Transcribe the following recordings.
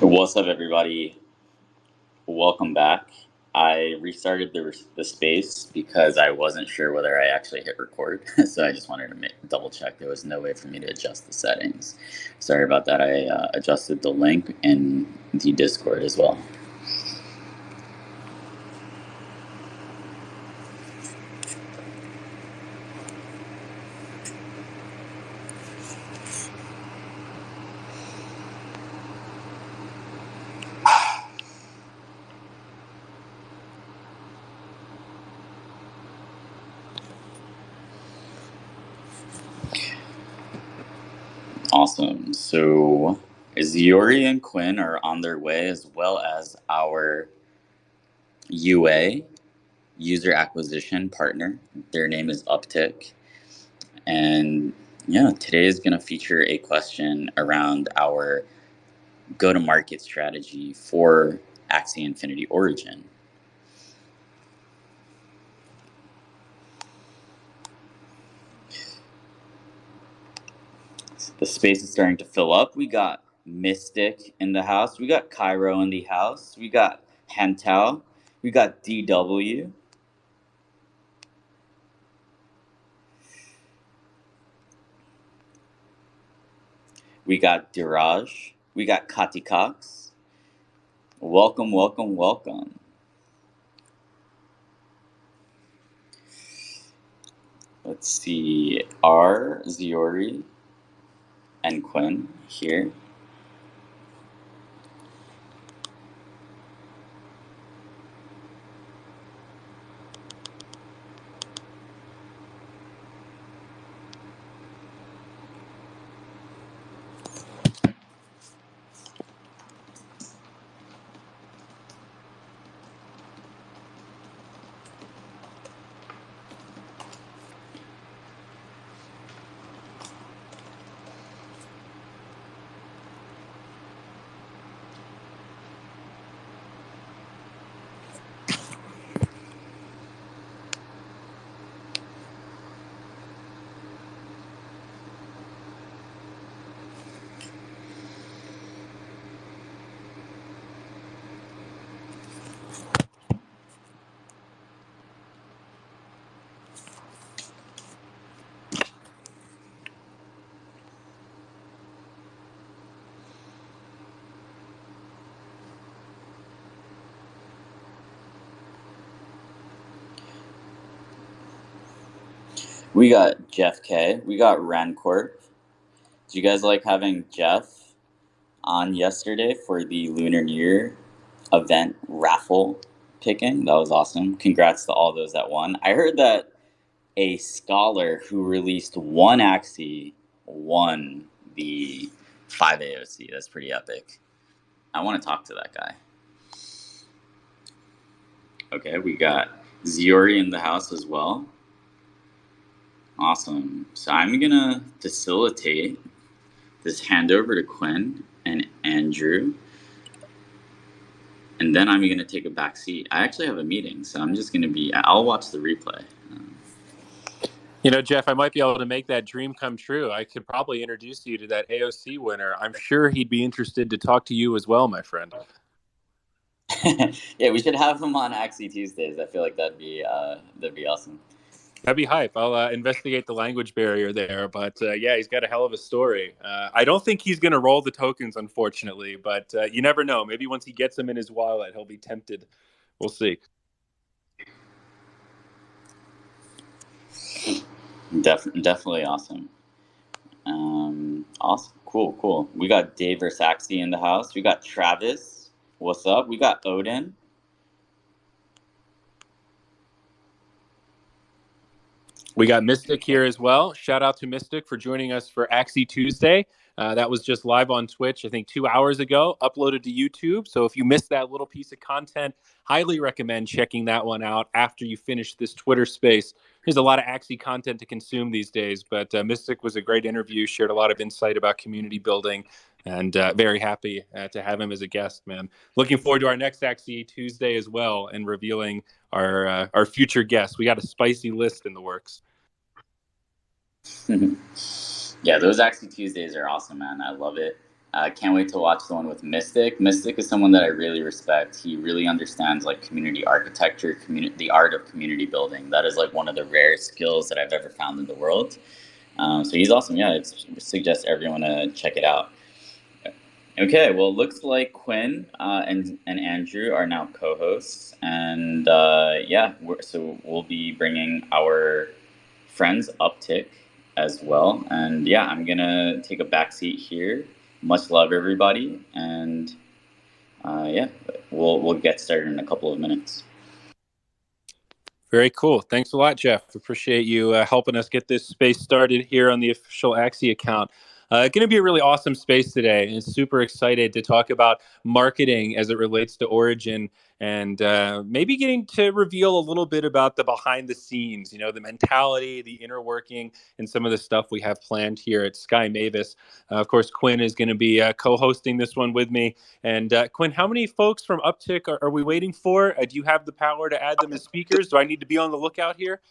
What's up, everybody? Welcome back. I restarted the space because I wasn't sure whether I actually hit record, so I just wanted to double check. There was no way for me to adjust the settings. Sorry about that. I adjusted the link in the Discord as well. Awesome. So Ziori and Quinn are on their way, as well as our UA, user acquisition partner. Their name is Upptic. And yeah, today is going to feature a question around our go-to-market strategy for Axie Infinity Origin. The space is starting to fill up. We got Mystic in the house. We got Cairo in the house. We got Hantao. We got DW. We got Diraj. We got Kati Cox. Welcome, welcome, welcome. Let's see. R, Ziori, and Quinn here. We got Jeff K. We got Rancorp. Did you guys like having Jeff on yesterday for the Lunar New Year event raffle picking? That was awesome. Congrats to all those that won. I heard that a scholar who released one Axie won the 5 AOC. That's pretty epic. I want to talk to that guy. Okay, we got Ziori in the house as well. Awesome. So I'm going to facilitate this handover to Quinn and Andrew. And then I'm going to take a back seat. I actually have a meeting, so I'm just going to I'll watch the replay. You know, Jeff, I might be able to make that dream come true. I could probably introduce you to that AOC winner. I'm sure he'd be interested to talk to you as well, my friend. Yeah, we should have him on Axie Tuesdays. I feel like that'd be awesome. That'd be hype. I'll investigate the language barrier there. But yeah, he's got a hell of a story. I don't think he's going to roll the tokens, unfortunately. But you never know. Maybe once he gets them in his wallet, he'll be tempted. We'll see. Definitely awesome. Awesome. Cool. We got Dave versus Axie in the house. We got Travis. What's up? We got Odin. We got Mystic here as well. Shout out to Mystic for joining us for Axie Tuesday. That was just live on Twitch, I think 2 hours ago, uploaded to YouTube. So if you missed that little piece of content, highly recommend checking that one out after you finish this Twitter space. There's a lot of Axie content to consume these days, but Mystic was a great interview, shared a lot of insight about community building, and very happy to have him as a guest, man. Looking forward to our next Axie Tuesday as well and revealing our future guests. We got a spicy list in the works. Yeah, those Axie Tuesdays are awesome, man. I love it. I can't wait to watch the one with Mystic. Mystic is someone that I really respect. He really understands like community architecture, the art of community building. That is like one of the rare skills that I've ever found in the world. So he's awesome. Yeah, I suggest everyone to check it out. Okay, well, it looks like Quinn and Andrew are now co-hosts, and yeah, so we'll be bringing our friends Uptick as well, and yeah, I'm gonna take a back seat here. Much love, everybody, and yeah, we'll get started in a couple of minutes. Very cool. Thanks a lot, Jeff. Appreciate you helping us get this space started here on the official Axie account. Going to be a really awesome space today, and super excited to talk about marketing as it relates to Origin, and maybe getting to reveal a little bit about the behind the scenes, the mentality, the inner working, and some of the stuff we have planned here at Sky Mavis. Of course, Quinn is going to be co-hosting this one with me. And Quinn, how many folks from Uptick are we waiting for? Do you have the power to add them as speakers? Do I need to be on the lookout here?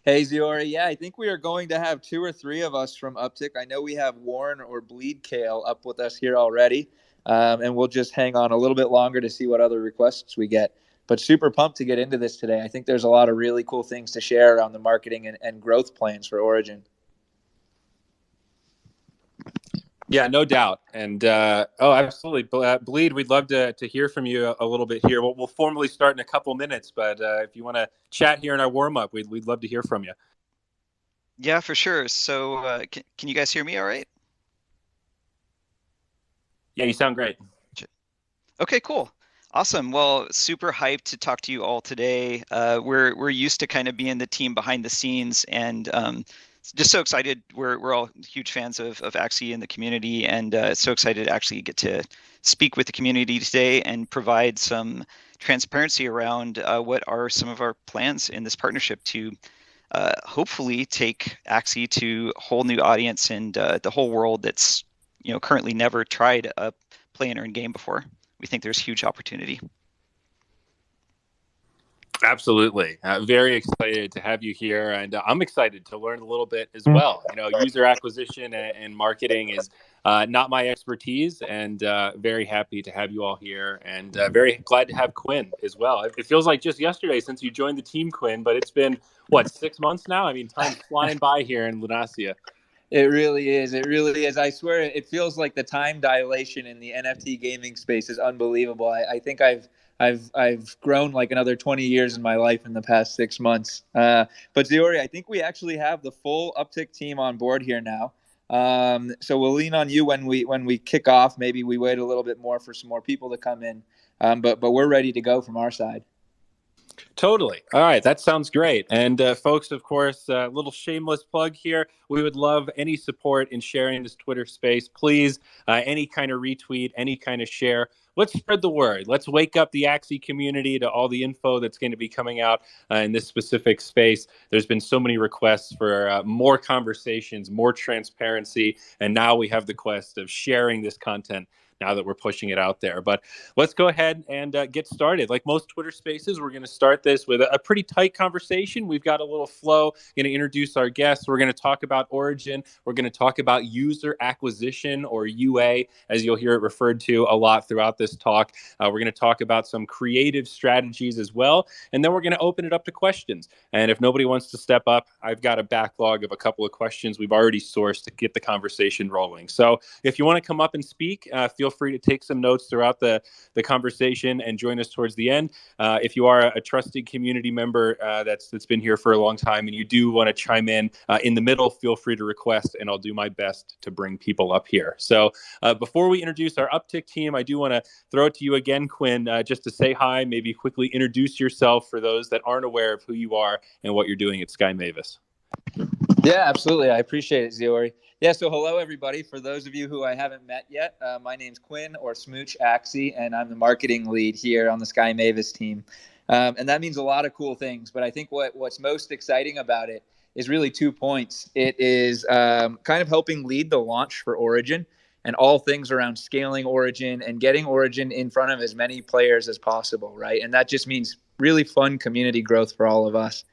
Hey, Ziori. Yeah, I think we are going to have 2 or 3 of us from Uptick. I know we have Warren or Bleed Kale up with us here already, and we'll just hang on a little bit longer to see what other requests we get. But super pumped to get into this today. I think there's a lot of really cool things to share around the marketing and growth plans for Origin. Yeah, no doubt. And absolutely, Bleed. We'd love to hear from you a little bit here. We'll formally start in a couple minutes, but if you want to chat here in our warm up, we'd love to hear from you. Yeah, for sure. So, can you guys hear me all right? Yeah, you sound great. Okay, cool. Awesome. Well, super hyped to talk to you all today. We're used to kind of being the team behind the scenes, and just so excited. We're all huge fans of Axie and the community, and so excited to actually get to speak with the community today and provide some transparency around what are some of our plans in this partnership to hopefully take Axie to a whole new audience and the whole world that's currently never tried a play and earn game before. We think there's huge opportunity. Absolutely. Very excited to have you here. And I'm excited to learn a little bit as well. User acquisition and marketing is not my expertise, and very happy to have you all here, and very glad to have Quinn as well. It feels like just yesterday since you joined the team, Quinn, but it's been, 6 months now? I mean, time's flying by here in Lunasia. It really is. It really is. I swear, it feels like the time dilation in the NFT gaming space is unbelievable. I think I've grown like another 20 years in my life in the past 6 months. But Ziori, I think we actually have the full Uptick team on board here now. So we'll lean on you when we kick off. Maybe we wait a little bit more for some more people to come in. But we're ready to go from our side. Totally. All right. That sounds great. And folks, of course, a little shameless plug here. We would love any support in sharing this Twitter space. Please, any kind of retweet, any kind of share. Let's spread the word. Let's wake up the Axie community to all the info that's going to be coming out in this specific space. There's been so many requests for more conversations, more transparency, and now we have the quest of sharing this content now that we're pushing it out there. But let's go ahead and get started. Like most Twitter spaces, we're going to start this with a pretty tight conversation. We've got a little flow. Going to introduce our guests. We're going to talk about Origin. We're going to talk about user acquisition, or UA, as you'll hear it referred to a lot throughout this talk. We're going to talk about some creative strategies as well. And then we're going to open it up to questions. And if nobody wants to step up, I've got a backlog of a couple of questions we've already sourced to get the conversation rolling. So if you want to come up and speak, feel free to take some notes throughout the conversation and join us towards the end. If you are a trusted community member that's been here for a long time and you do want to chime in the middle, feel free to request, and I'll do my best to bring people up here. So before we introduce our Uptick team, I do want to throw it to you again, Quinn, just to say hi, maybe quickly introduce yourself for those that aren't aware of who you are and what you're doing at Sky Mavis. Yeah, absolutely. I appreciate it, Ziori. Yeah, so hello, everybody. For those of you who I haven't met yet, my name's Quinn, or Smooch Axie, and I'm the marketing lead here on the Sky Mavis team. And that means a lot of cool things, but I think what's most exciting about it is really 2 points. It is kind of helping lead the launch for Origin and all things around scaling Origin and getting Origin in front of as many players as possible, right? And that just means really fun community growth for all of us.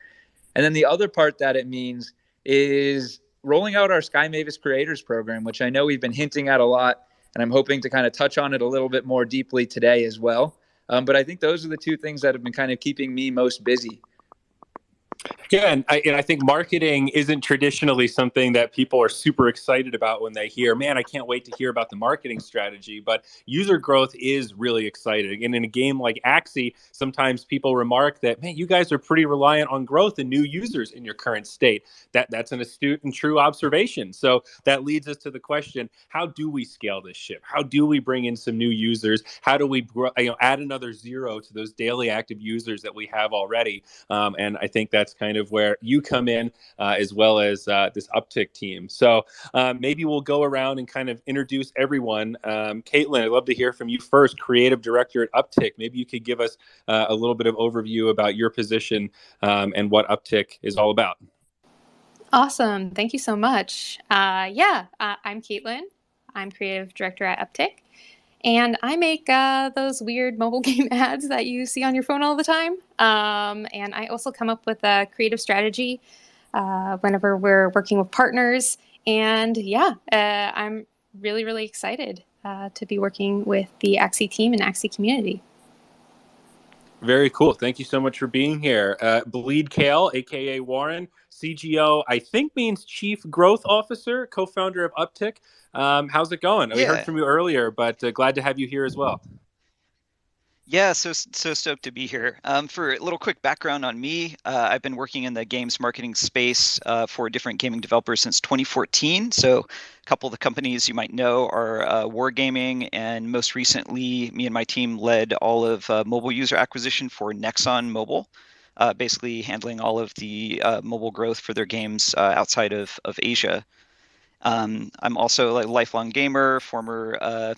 And then the other part that it means is rolling out our Sky Mavis Creators program, which I know we've been hinting at a lot and I'm hoping to kind of touch on it a little bit more deeply today as well. But I think those are the two things that have been kind of keeping me most busy. Yeah, and I think marketing isn't traditionally something that people are super excited about when they hear, man, I can't wait to hear about the marketing strategy. But user growth is really exciting. And in a game like Axie, sometimes people remark that, man, you guys are pretty reliant on growth and new users in your current state. That's an astute and true observation. So that leads us to the question, how do we scale this ship? How do we bring in some new users? How do we add another zero to those daily active users that we have already? And I think that's kind of where you come in, as well as this Upptic team. So maybe we'll go around and kind of introduce everyone. Caitlin, I'd love to hear from you first, creative director at Upptic. Maybe you could give us a little bit of overview about your position and what Upptic is all about. Awesome. Thank you so much. I'm Caitlin. I'm creative director at Upptic. And I make those weird mobile game ads that you see on your phone all the time. And I also come up with a creative strategy whenever we're working with partners. And I'm really, really excited to be working with the Axie team and Axie community. Very cool. Thank you so much for being here. Bleed Kale, aka Warren, CGO, I think means Chief Growth Officer, co-founder of Upptic. How's it going? We heard from you earlier, but glad to have you here as well. Yeah, so stoked to be here. For a little quick background on me, I've been working in the games marketing space for different gaming developers since 2014. So a couple of the companies you might know are Wargaming, and most recently, me and my team led all of mobile user acquisition for Nexon Mobile, basically handling all of the mobile growth for their games outside of Asia. I'm also a lifelong gamer, former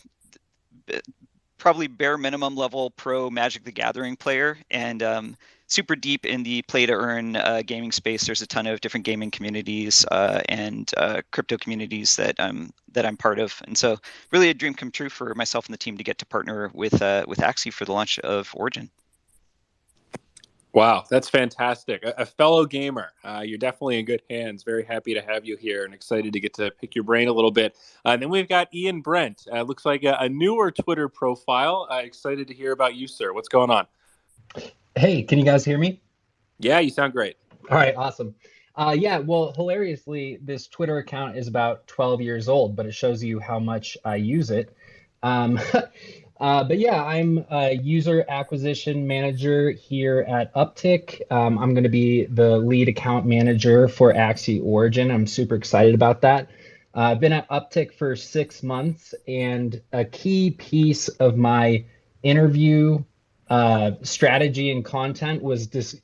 probably bare minimum level pro Magic the Gathering player, and super deep in the play to earn gaming space. There's a ton of different gaming communities and crypto communities that I'm part of, and so really a dream come true for myself and the team to get to partner with Axie for the launch of Origin. Wow, that's fantastic. A fellow gamer. You're definitely in good hands. Very happy to have you here and excited to get to pick your brain a little bit. Then we've got Ian Brent. Looks like a newer Twitter profile. Excited to hear about you, sir. What's going on? Hey, can you guys hear me? Yeah, you sound great. All right, awesome. Well, hilariously, this Twitter account is about 12 years old, but it shows you how much I use it. But yeah, I'm a user acquisition manager here at Upptic. I'm going to be the lead account manager for Axie Origin. I'm super excited about that. I've been at Upptic for 6 months, and a key piece of my interview strategy and content was this,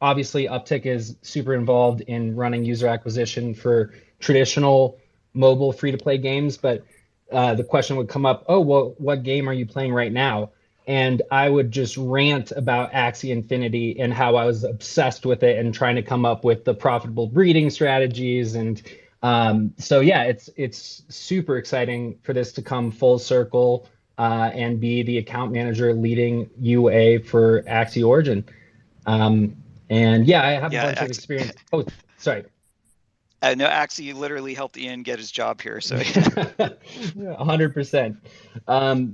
obviously Upptic is super involved in running user acquisition for traditional mobile free-to-play games, but the question would come up, oh, well, what game are you playing right now? And I would just rant about Axie Infinity and how I was obsessed with it and trying to come up with the profitable breeding strategies. And so, yeah, it's super exciting for this to come full circle and be the account manager leading UA for Axie Origin. And yeah, I have a bunch of experience. Oh, sorry. No, Axie literally helped Ian get his job here, so 100%.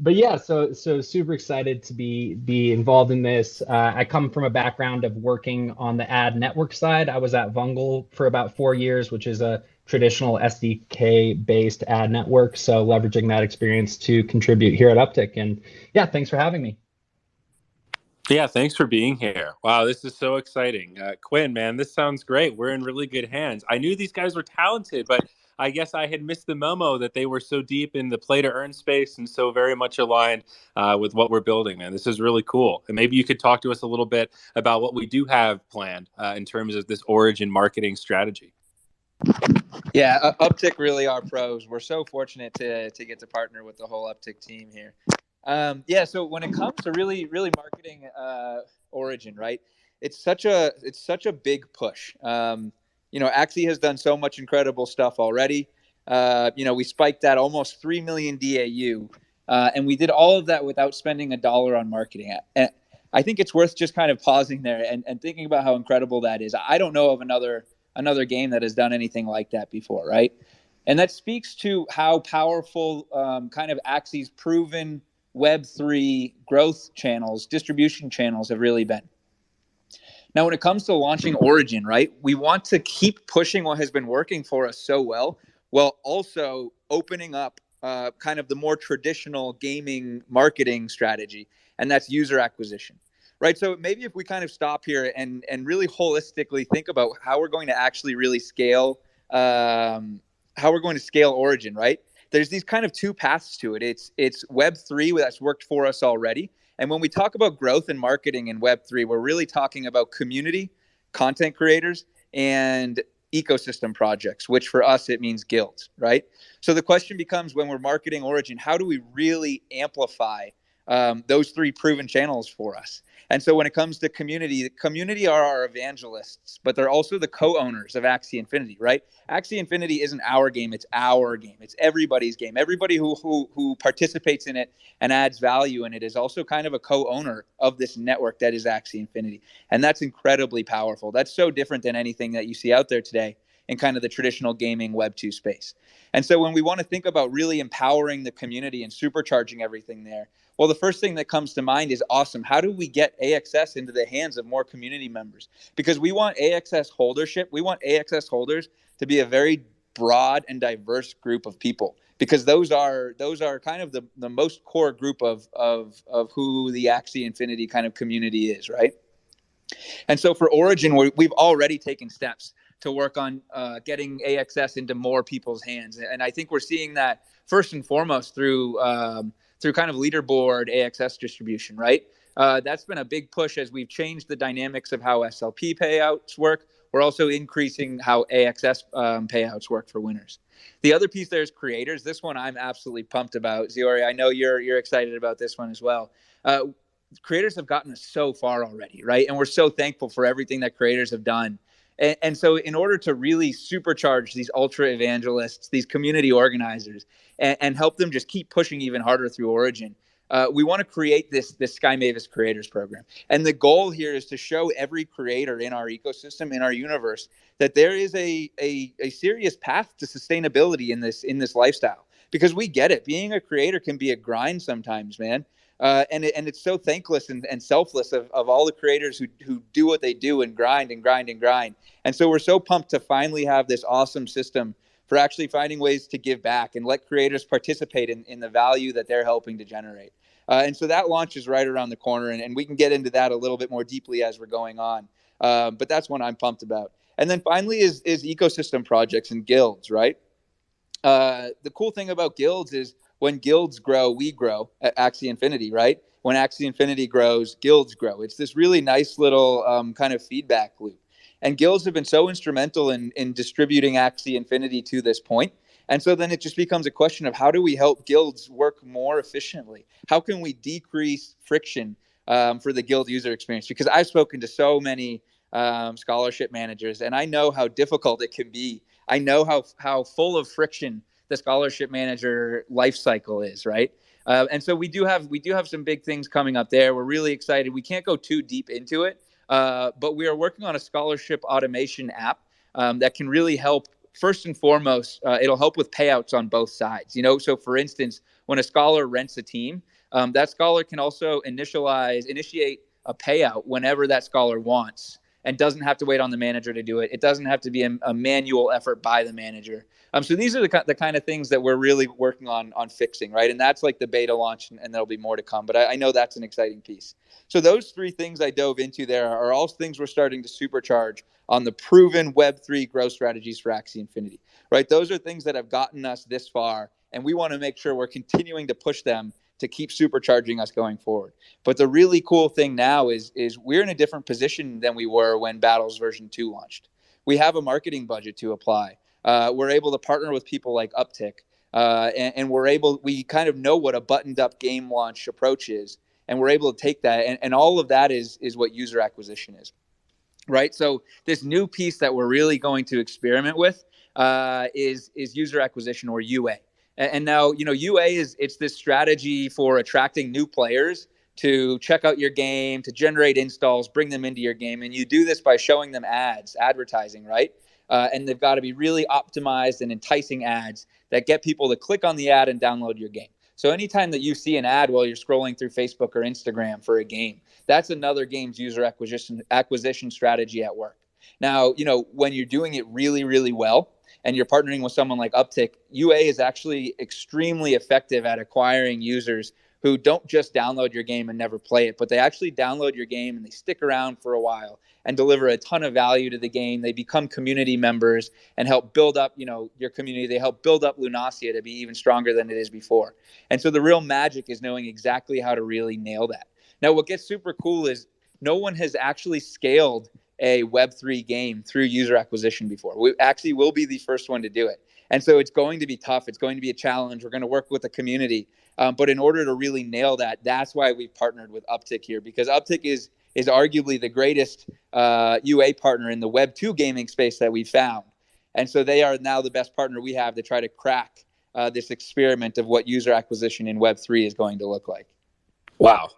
But yeah, so super excited to be involved in this. I come from a background of working on the ad network side. I was at Vungle for about 4 years, which is a traditional SDK-based ad network. So leveraging that experience to contribute here at Upptic. And yeah, thanks for having me. Yeah, thanks for being here. Wow, this is so exciting. Quinn, man, this sounds great. We're in really good hands. I knew these guys were talented, but I guess I had missed the memo that they were so deep in the play to earn space and so very much aligned with what we're building, man. This is really cool. And maybe you could talk to us a little bit about what we do have planned in terms of this Origin marketing strategy. Yeah, Upptic really are pros. We're so fortunate to get to partner with the whole Upptic team here. So when it comes to really marketing Origin, right? It's such a big push. Axie has done so much incredible stuff already. We spiked at almost 3 million DAU, and we did all of that without spending $1 on marketing. And I think it's worth just kind of pausing there and thinking about how incredible that is. I don't know of another game that has done anything like that before, right? And that speaks to how powerful kind of Axie's proven Web3 growth channels, distribution channels have really been. Now, when it comes to launching Origin, right, we want to keep pushing what has been working for us so well, while also opening up kind of the more traditional gaming marketing strategy, and that's user acquisition, right? So maybe if we kind of stop here and really holistically think about how we're going to actually really scale, how we're going to scale Origin, right? There's these kind of two paths to it. It's Web3 that's worked for us already. And when we talk about growth and marketing in Web3, we're really talking about community, content creators, and ecosystem projects, which for us, it means guilds, right? So the question becomes, when we're marketing Origin, how do we really amplify those three proven channels for us? And so when it comes to community, the community are our evangelists, but they're also the co-owners of Axie Infinity, right? Axie Infinity isn't our game, it's our game. It's everybody's game. Everybody who participates in it and adds value in it is also kind of a co-owner of this network that is Axie Infinity. And that's incredibly powerful. That's so different than anything that you see out there today in kind of the traditional gaming Web 2 space. And so when we want to think about really empowering the community and supercharging everything there, well, the first thing that comes to mind is awesome. How do we get AXS into the hands of more community members? Because we want AXS holdership. We want AXS holders to be a very broad and diverse group of people, because those are kind of the most core group of who the Axie Infinity kind of community is, right? And so for Origin, we've already taken steps to work on getting AXS into more people's hands, and I think we're seeing that first and foremost through kind of leaderboard AXS distribution, right? That's been a big push as we've changed the dynamics of how SLP payouts work. We're also increasing how AXS payouts work for winners. The other piece there is creators. This one I'm absolutely pumped about. Ziori, I know you're excited about this one as well. Creators have gotten us so far already, right? And we're so thankful for everything that creators have done. And so in order to really supercharge these ultra evangelists, these community organizers, and help them just keep pushing even harder through Origin, we want to create this Sky Mavis Creators Program. And the goal here is to show every creator in our ecosystem, in our universe, that there is a serious path to sustainability in this lifestyle. Because we get it. Being a creator can be a grind sometimes, man. And it's so thankless and selfless of all the creators who do what they do and grind and grind and grind. And so we're so pumped to finally have this awesome system for actually finding ways to give back and let creators participate in the value that they're helping to generate. And so that launch is right around the corner, and we can get into that a little bit more deeply as we're going on. But that's one I'm pumped about. And then finally is ecosystem projects and guilds, right? The cool thing about guilds is when guilds grow, we grow at Axie Infinity, right? When Axie Infinity grows, guilds grow. It's this really nice little kind of feedback loop. And guilds have been so instrumental in distributing Axie Infinity to this point. And so then it just becomes a question of how do we help guilds work more efficiently? How can we decrease friction for the guild user experience? Because I've spoken to so many scholarship managers, and I know how difficult it can be. I know how full of friction the scholarship manager life cycle is, right? And so we do have some big things coming up there. We're really excited. We can't go too deep into it, but we are working on a scholarship automation app that can really help. First and foremost, it'll help with payouts on both sides. You know, so for instance, when a scholar rents a team, that scholar can also initiate a payout whenever that scholar wants, and doesn't have to wait on the manager to do it. It doesn't have to be a manual effort by the manager. So these are the kind of things that we're really working on fixing, right? And that's like the beta launch, and there'll be more to come. But I know that's an exciting piece. So those three things I dove into there are all things we're starting to supercharge on the proven Web3 growth strategies for Axie Infinity, right? Those are things that have gotten us this far, and we want to make sure we're continuing to push them to keep supercharging us going forward. But the really cool thing now is we're in a different position than we were when Battles version 2 launched. We have a marketing budget to apply. We're able to partner with people like Upptic, and we kind of know what a buttoned up game launch approach is, and we're able to take that, and all of that is what user acquisition is, right? So this new piece that we're really going to experiment with is user acquisition, or UA. And now, you know, UA it's this strategy for attracting new players to check out your game, to generate installs, bring them into your game. And you do this by showing them advertising, right? and they've got to be really optimized and enticing ads that get people to click on the ad and download your game. So anytime that you see an ad while you're scrolling through Facebook or Instagram for a game, that's another game's user acquisition strategy at work. Now, when you're doing it really, really well and you're partnering with someone like Upptic, UA is actually extremely effective at acquiring users who don't just download your game and never play it, but they actually download your game and they stick around for a while and deliver a ton of value to the game. They become community members and help build up, your community. They help build up Lunacia to be even stronger than it is before. And so the real magic is knowing exactly how to really nail that. Now, what gets super cool is no one has actually scaled a Web3 game through user acquisition before. We actually will be the first one to do it. And so it's going to be tough. It's going to be a challenge. We're going to work with the community. But in order to really nail that, that's why we've partnered with Upptic here, because Upptic is arguably the greatest UA partner in the Web2 gaming space that we've found. And so they are now the best partner we have to try to crack this experiment of what user acquisition in Web3 is going to look like. Wow,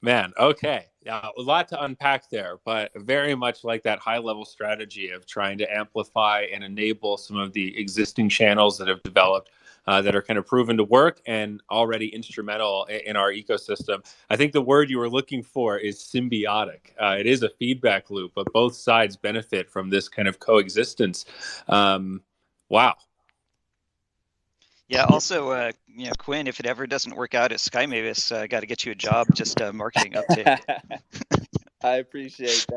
man. Okay. A lot to unpack there, but very much like that high-level strategy of trying to amplify and enable some of the existing channels that have developed that are kind of proven to work and already instrumental in our ecosystem. I think the word you were looking for is symbiotic. It is a feedback loop, but both sides benefit from this kind of coexistence. Wow. Yeah. Also, Quinn, if it ever doesn't work out at Sky Mavis, I got to get you a job just marketing Upptic. I appreciate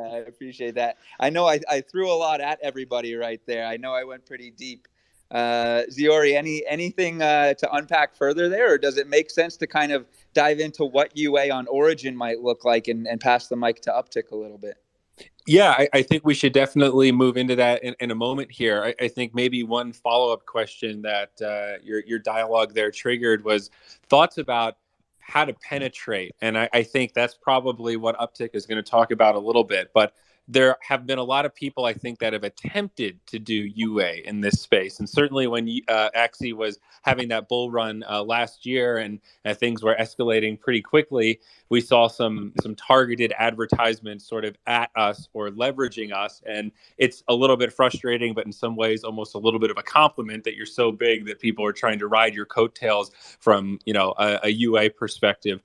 that. I know I threw a lot at everybody right there. I know I went pretty deep. Ziori, anything to unpack further there, or does it make sense to kind of dive into what UA on Origin might look like and pass the mic to Upptic a little bit? Yeah, I think we should definitely move into that in a moment here. I think maybe one follow-up question that your dialogue there triggered was thoughts about how to penetrate. And I think that's probably what Upptic is going to talk about a little bit. But there have been a lot of people, I think, that have attempted to do UA in this space. And certainly when Axie was having that bull run last year and things were escalating pretty quickly, we saw some targeted advertisements sort of at us or leveraging us. And it's a little bit frustrating, but in some ways almost a little bit of a compliment that you're so big that people are trying to ride your coattails from, a UA perspective.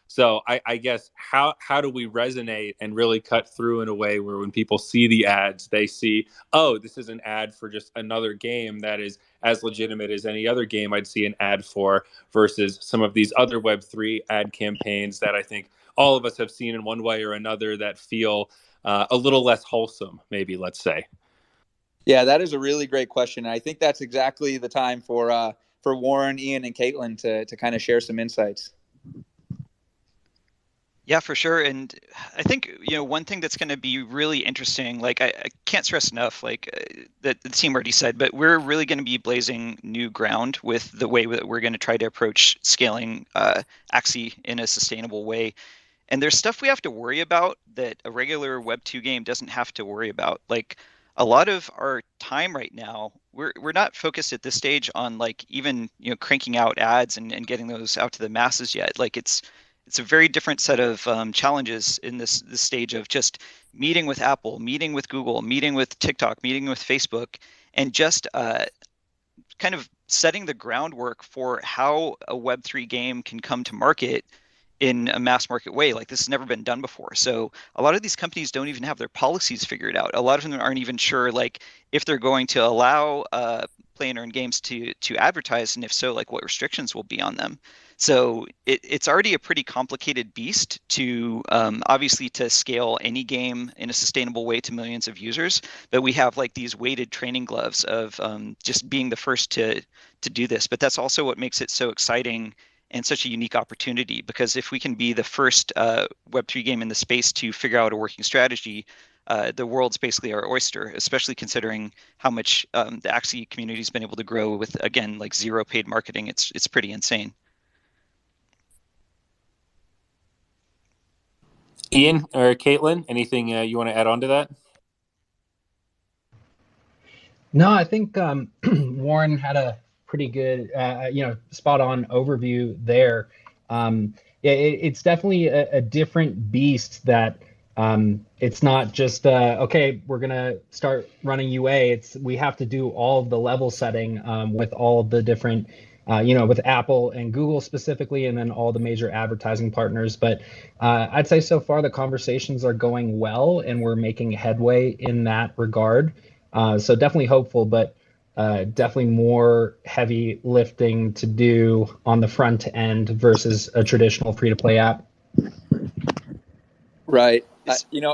So I guess how do we resonate and really cut through in a way where when people see the ads, they see, oh, this is an ad for just another game that is as legitimate as any other game I'd see an ad for, versus some of these other Web3 ad campaigns that I think all of us have seen in one way or another that feel a little less wholesome, maybe, let's say. Yeah, that is a really great question. And I think that's exactly the time for Warren, Ian, and Caitlin to kind of share some insights. Yeah, for sure. And I think, one thing that's going to be really interesting, like I can't stress enough, that the team already said, but we're really going to be blazing new ground with the way that we're going to try to approach scaling Axie in a sustainable way. And there's stuff we have to worry about that a regular Web2 game doesn't have to worry about. Like a lot of our time right now, we're not focused at this stage on even cranking out ads and getting those out to the masses yet. Like it's a very different set of challenges in this stage of just meeting with Apple, meeting with Google, meeting with TikTok, meeting with Facebook, and just kind of setting the groundwork for how a Web3 game can come to market in a mass market way. Like this has never been done before. So a lot of these companies don't even have their policies figured out. A lot of them aren't even sure if they're going to allow play and earn games to advertise, and if so, what restrictions will be on them. So it's already a pretty complicated beast to obviously to scale any game in a sustainable way to millions of users. But we have these weighted training gloves of just being the first to do this. But that's also what makes it so exciting and such a unique opportunity, because if we can be the first Web3 game in the space to figure out a working strategy, the world's basically our oyster, especially considering how much the Axie community has been able to grow with, again, zero paid marketing. It's pretty insane. Ian or Caitlin, anything you want to add on to that? No, I think Warren had a pretty good, spot on overview there. It's definitely a different beast that It's not just okay, we're gonna start running UA. We have to do all of the level setting with all of the different, with Apple and Google specifically, and then all the major advertising partners. But I'd say so far the conversations are going well, and we're making headway in that regard. So definitely hopeful, but definitely more heavy lifting to do on the front end versus a traditional free-to-play app. Right.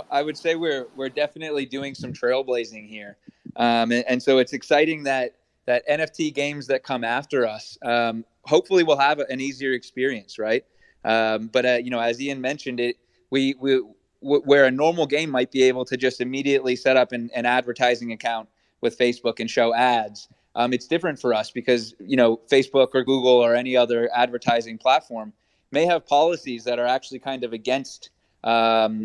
I would say we're definitely doing some trailblazing here, and so it's exciting that NFT games that come after us, hopefully, will have an easier experience, right? But as Ian mentioned, where a normal game might be able to just immediately set up an advertising account with Facebook and show ads. It's different for us because Facebook or Google or any other advertising platform may have policies that are actually kind of against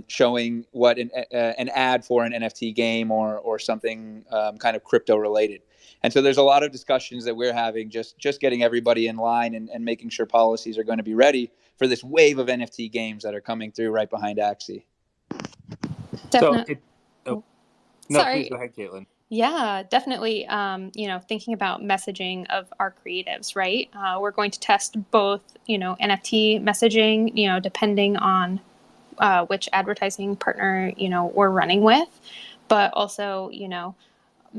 showing what an ad for an NFT game or something kind of crypto related. And so there's a lot of discussions that we're having, just getting everybody in line and making sure policies are going to be ready for this wave of NFT games that are coming through right behind Axie. Definitely. No, Sorry. please go ahead, Caitlin. Yeah, definitely. Thinking about messaging of our creatives, right? We're going to test both, NFT messaging, depending on which advertising partner, we're running with, but also,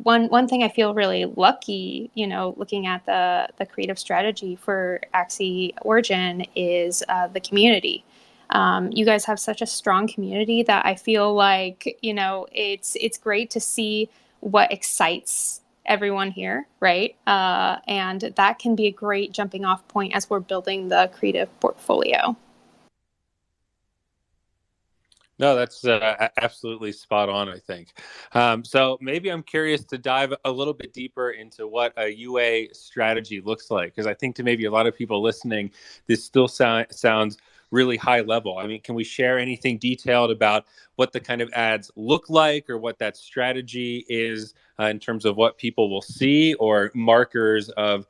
one thing I feel really lucky, looking at the creative strategy for Axie Origin is the community. You guys have such a strong community that I feel like, it's great to see what excites everyone here, right? And that can be a great jumping off point as we're building the creative portfolio. No, that's absolutely spot on, I think. So maybe I'm curious to dive a little bit deeper into what a UA strategy looks like, because I think to maybe a lot of people listening, this still sounds really high level. I mean, can we share anything detailed about what the kind of ads look like or what that strategy is in terms of what people will see or markers of,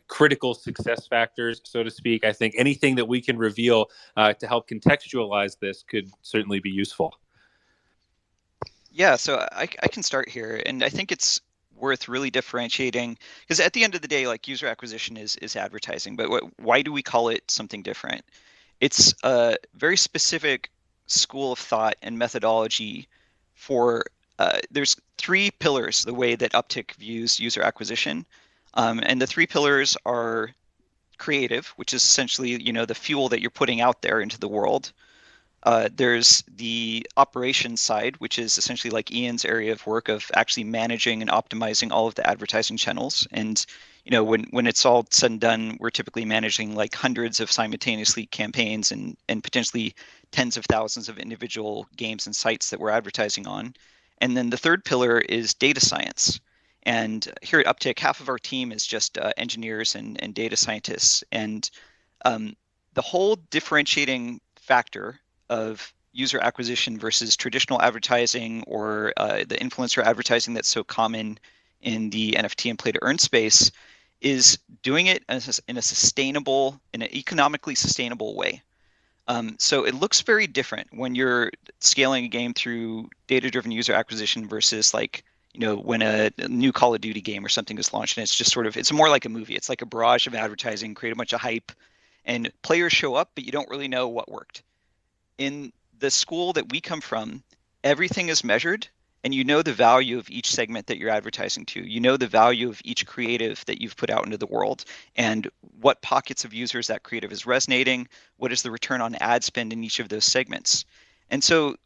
critical success factors, so to speak? I think anything that we can reveal to help contextualize this could certainly be useful. Yeah, so I can start here, and I think it's worth really differentiating, because at the end of the day, like, user acquisition is advertising, but why do we call it something different? It's a very specific school of thought and methodology for there's three pillars the way that Upptic views user acquisition, and the three pillars are creative, which is essentially the fuel that you're putting out there into the world. There's the operations side, which is essentially like Ian's area of work of actually managing and optimizing all of the advertising channels. And when it's all said and done, we're typically managing like hundreds of simultaneously campaigns and potentially tens of thousands of individual games and sites that we're advertising on. And then the third pillar is data science. And here at Upptic, half of our team is just engineers and data scientists. And the whole differentiating factor of user acquisition versus traditional advertising or the influencer advertising that's so common in the NFT and play to earn space is doing it in an economically sustainable way. So it looks very different when you're scaling a game through data-driven user acquisition versus when a new Call of Duty game or something is launched, and it's just it's more like a movie. It's like a barrage of advertising, create a bunch of hype, and players show up, but you don't really know what worked. In the school that we come from, everything is measured, and you know the value of each segment that you're advertising to. You know the value of each creative that you've put out into the world, and what pockets of users that creative is resonating, what is the return on ad spend in each of those segments. And so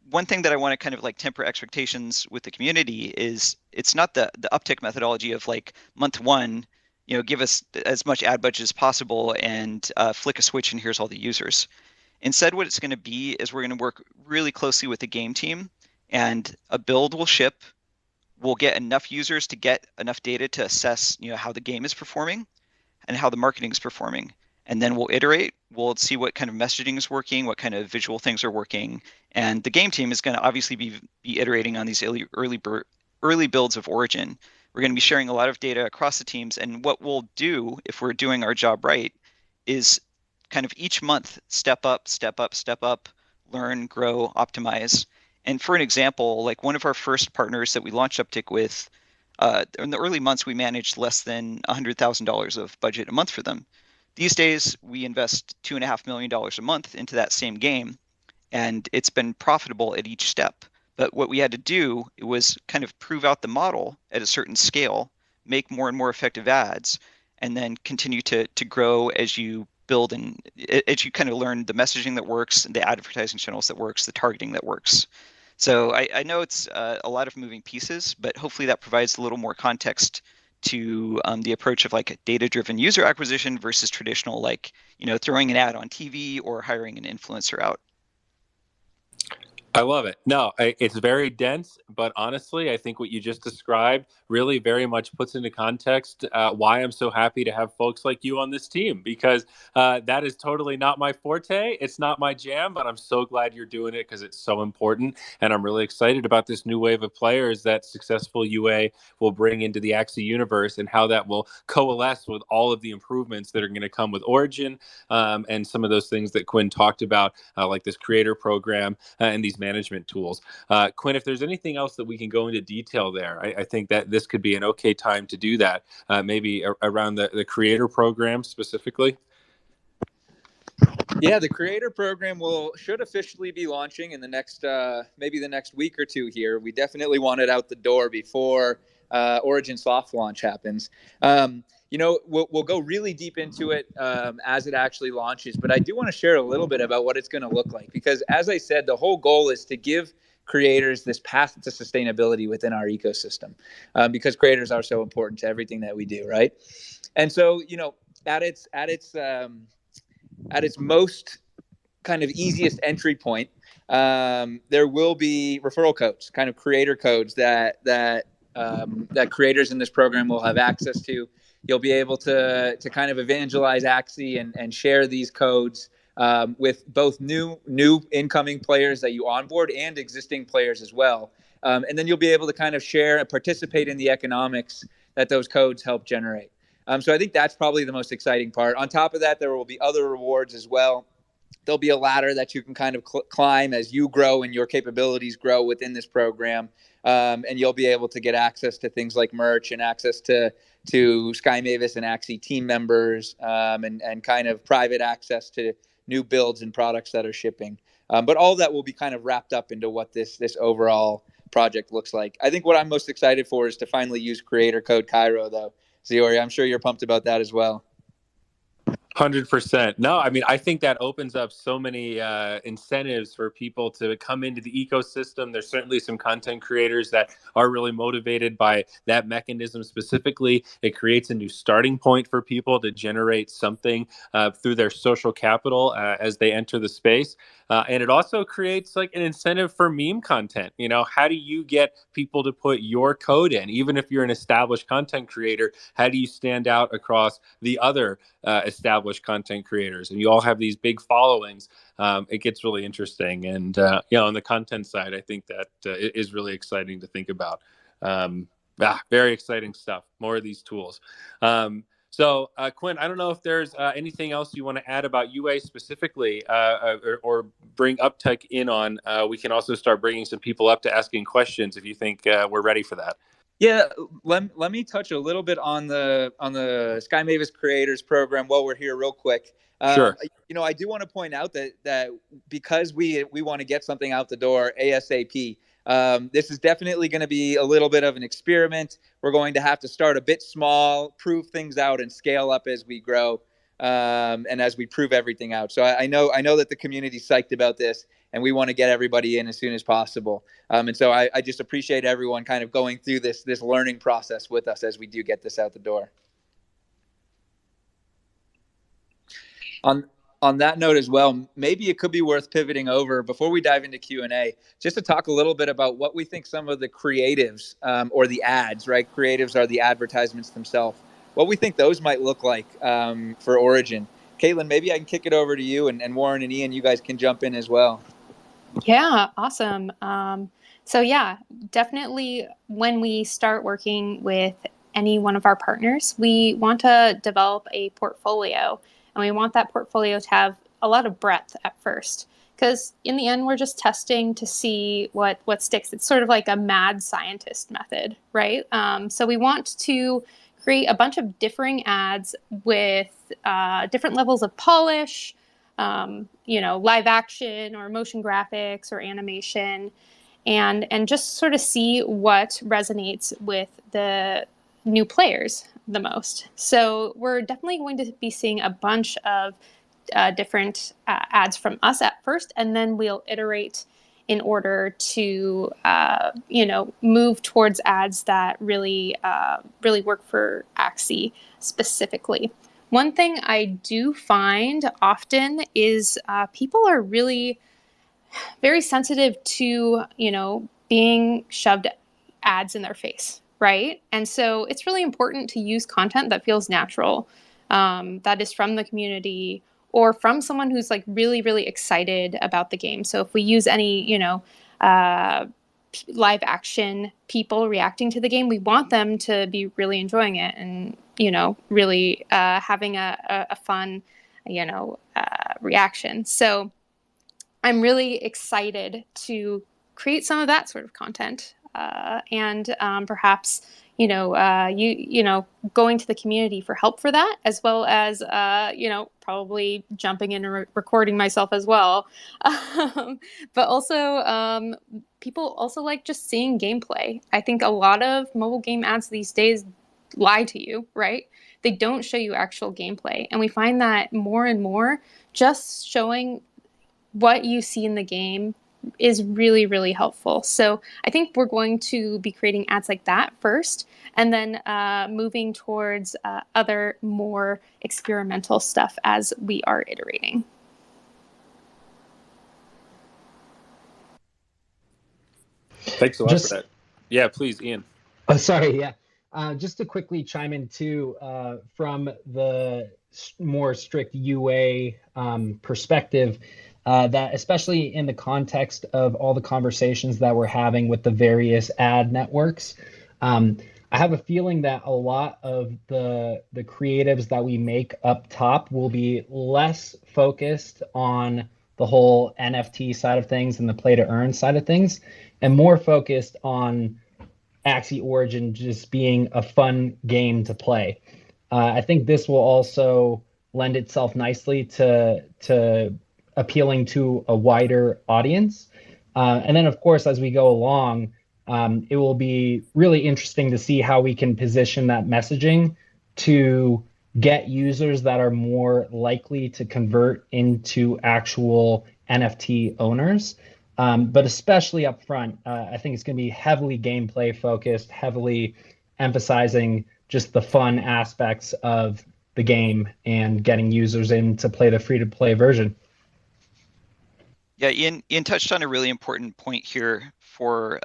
one thing that I want to kind of temper expectations with the community is it's not the uptick methodology of month one, give us as much ad budget as possible and flick a switch and here's all the users. Instead, what it's going to be is we're going to work really closely with the game team, and a build will ship. We'll get enough users to get enough data to assess, how the game is performing and how the marketing is performing. And then we'll iterate. We'll see what kind of messaging is working, what kind of visual things are working. And the game team is going to obviously be iterating on these early builds of Origin. We're going to be sharing a lot of data across the teams. And what we'll do, if we're doing our job right, is kind of each month step up, learn, grow, optimize. And for an example, like one of our first partners that we launched Upptic with, in the early months, we managed less than $100,000 of budget a month for them. These days, we invest $2.5 million a month into that same game, and it's been profitable at each step. But what we had to do was kind of prove out the model at a certain scale, make more and more effective ads, and then continue to grow as you build and as you kind of learn the messaging that works, the advertising channels that works, the targeting that works. So I know it's a lot of moving pieces, but hopefully that provides a little more context to the approach of like data-driven user acquisition versus traditional, like, throwing an ad on TV or hiring an influencer out. I love it. No, it's very dense, but honestly, I think what you just described really very much puts into context why I'm so happy to have folks like you on this team, because that is totally not my forte. It's not my jam, but I'm so glad you're doing it because it's so important. And I'm really excited about this new wave of players that successful UA will bring into the Axie universe and how that will coalesce with all of the improvements that are going to come with Origin and some of those things that Quinn talked about, like this creator program and these management tools. Quinn, if there's anything else that we can go into detail there, I think that this could be an okay time to do that, maybe around the creator program specifically. Yeah, the creator program should officially be launching in the next maybe the next week or two here. We definitely want it out the door before Origin soft launch happens. We'll go really deep into it as it actually launches, but I do want to share a little bit about what it's going to look like, because as I said, the whole goal is to give creators this path to sustainability within our ecosystem, because creators are so important to everything that we do, right? And so, at its most kind of easiest entry point, there will be referral codes, kind of creator codes that creators in this program will have access to. You'll be able to kind of evangelize Axie and share these codes with both new incoming players that you onboard and existing players as well. And then you'll be able to kind of share and participate in the economics that those codes help generate. So I think that's probably the most exciting part. On top of that, there will be other rewards as well. There'll be a ladder that you can kind of climb as you grow and your capabilities grow within this program. And you'll be able to get access to things like merch and access to Sky Mavis and Axie team members, and kind of private access to new builds and products that are shipping. But all that will be kind of wrapped up into what this overall project looks like. I think what I'm most excited for is to finally use creator code Cairo, though. Ziori, I'm sure you're pumped about that as well. 100%. No, I mean, I think that opens up so many incentives for people to come into the ecosystem. There's certainly some content creators that are really motivated by that mechanism specifically. It creates a new starting point for people to generate something through their social capital as they enter the space. And it also creates like an incentive for meme content. How do you get people to put your code in? Even if you're an established content creator, how do you stand out across the other established content creators? And you all have these big followings. It gets really interesting. And, on the content side, I think that it is really exciting to think about. Very exciting stuff. More of these tools. So, Quinn, I don't know if there's anything else you want to add about UA specifically or bring Upptic in on. We can also start bringing some people up to asking questions if you think we're ready for that. Yeah, let me touch a little bit on the Sky Mavis Creators Program while we're here real quick. Sure. I do want to point out that because we want to get something out the door ASAP, this is definitely going to be a little bit of an experiment. We're going to have to start a bit small, prove things out, and scale up as we grow, and as we prove everything out. So I know that the community's psyched about this, and we want to get everybody in as soon as possible. And so I just appreciate everyone kind of going through this learning process with us as we do get this out the door. On that note as well, maybe it could be worth pivoting over before we dive into Q&A, just to talk a little bit about what we think some of the creatives or the ads, right? Creatives are the advertisements themselves. What we think those might look like for Origin. Caitlin, maybe I can kick it over to you, and Warren and Ian, you guys can jump in as well. Yeah, awesome. So yeah, definitely when we start working with any one of our partners, we want to develop a portfolio, and we want that portfolio to have a lot of breadth at first. because in the end, we're just testing to see what sticks. It's sort of like a mad scientist method, right? So we want to create a bunch of differing ads with different levels of polish, live action or motion graphics or animation, and just sort of see what resonates with the new players the most. So we're definitely going to be seeing a bunch of different ads from us at first, and then we'll iterate in order to move towards ads that really work for Axie specifically. One thing I do find often is people are really very sensitive to, being shoved ads in their face, right? And so it's really important to use content that feels natural, that is from the community or from someone who's like really, really excited about the game. So if we use any, live action people reacting to the game, we want them to be really enjoying it and, really having a fun, reaction. So I'm really excited to create some of that sort of content, and perhaps going to the community for help for that, as well as probably jumping in and recording myself as well. But also people also like just seeing gameplay. I think a lot of mobile game ads these days lie to you, right? They don't show you actual gameplay, and we find that more and more just showing what you see in the game is really, really helpful. So I think we're going to be creating ads like that first, and then moving towards other more experimental stuff as we are iterating. Thanks a lot for that. Yeah, please, Ian. Oh, sorry. Yeah. Just to quickly chime in too, from the more strict UA perspective, that especially in the context of all the conversations that we're having with the various ad networks, I have a feeling that a lot of the creatives that we make up top will be less focused on the whole NFT side of things and the play to earn side of things, and more focused on Axie Origin just being a fun game to play. I think this will also lend itself nicely to appealing to a wider audience. And then, of course, as we go along, it will be really interesting to see how we can position that messaging to get users that are more likely to convert into actual NFT owners. But especially up front, I think it's going to be heavily gameplay focused, heavily emphasizing just the fun aspects of the game and getting users in to play the free-to-play version. Yeah, Ian touched on a really important point here for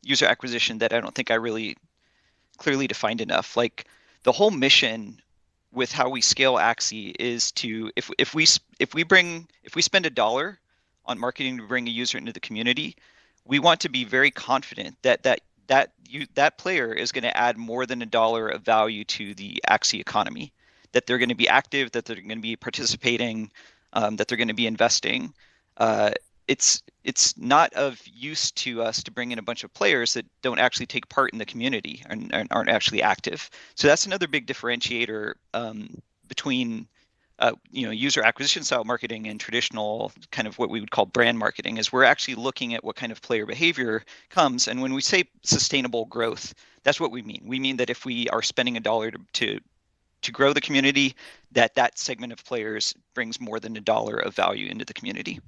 user acquisition that I don't think I really clearly defined enough. Like the whole mission with how we scale Axie is to if we spend $1 on marketing to bring a user into the community, we want to be very confident that player is going to add more than $1 of value to the Axie economy, that they're going to be active, that they're going to be participating, that they're going to be investing. It's not of use to us to bring in a bunch of players that don't actually take part in the community and aren't actually active. So that's another big differentiator between user acquisition style marketing and traditional kind of what we would call brand marketing, is we're actually looking at what kind of player behavior comes. And when we say sustainable growth, that's what we mean. We mean that if we are spending $1 to grow the community, that segment of players brings more than $1 of value into the community.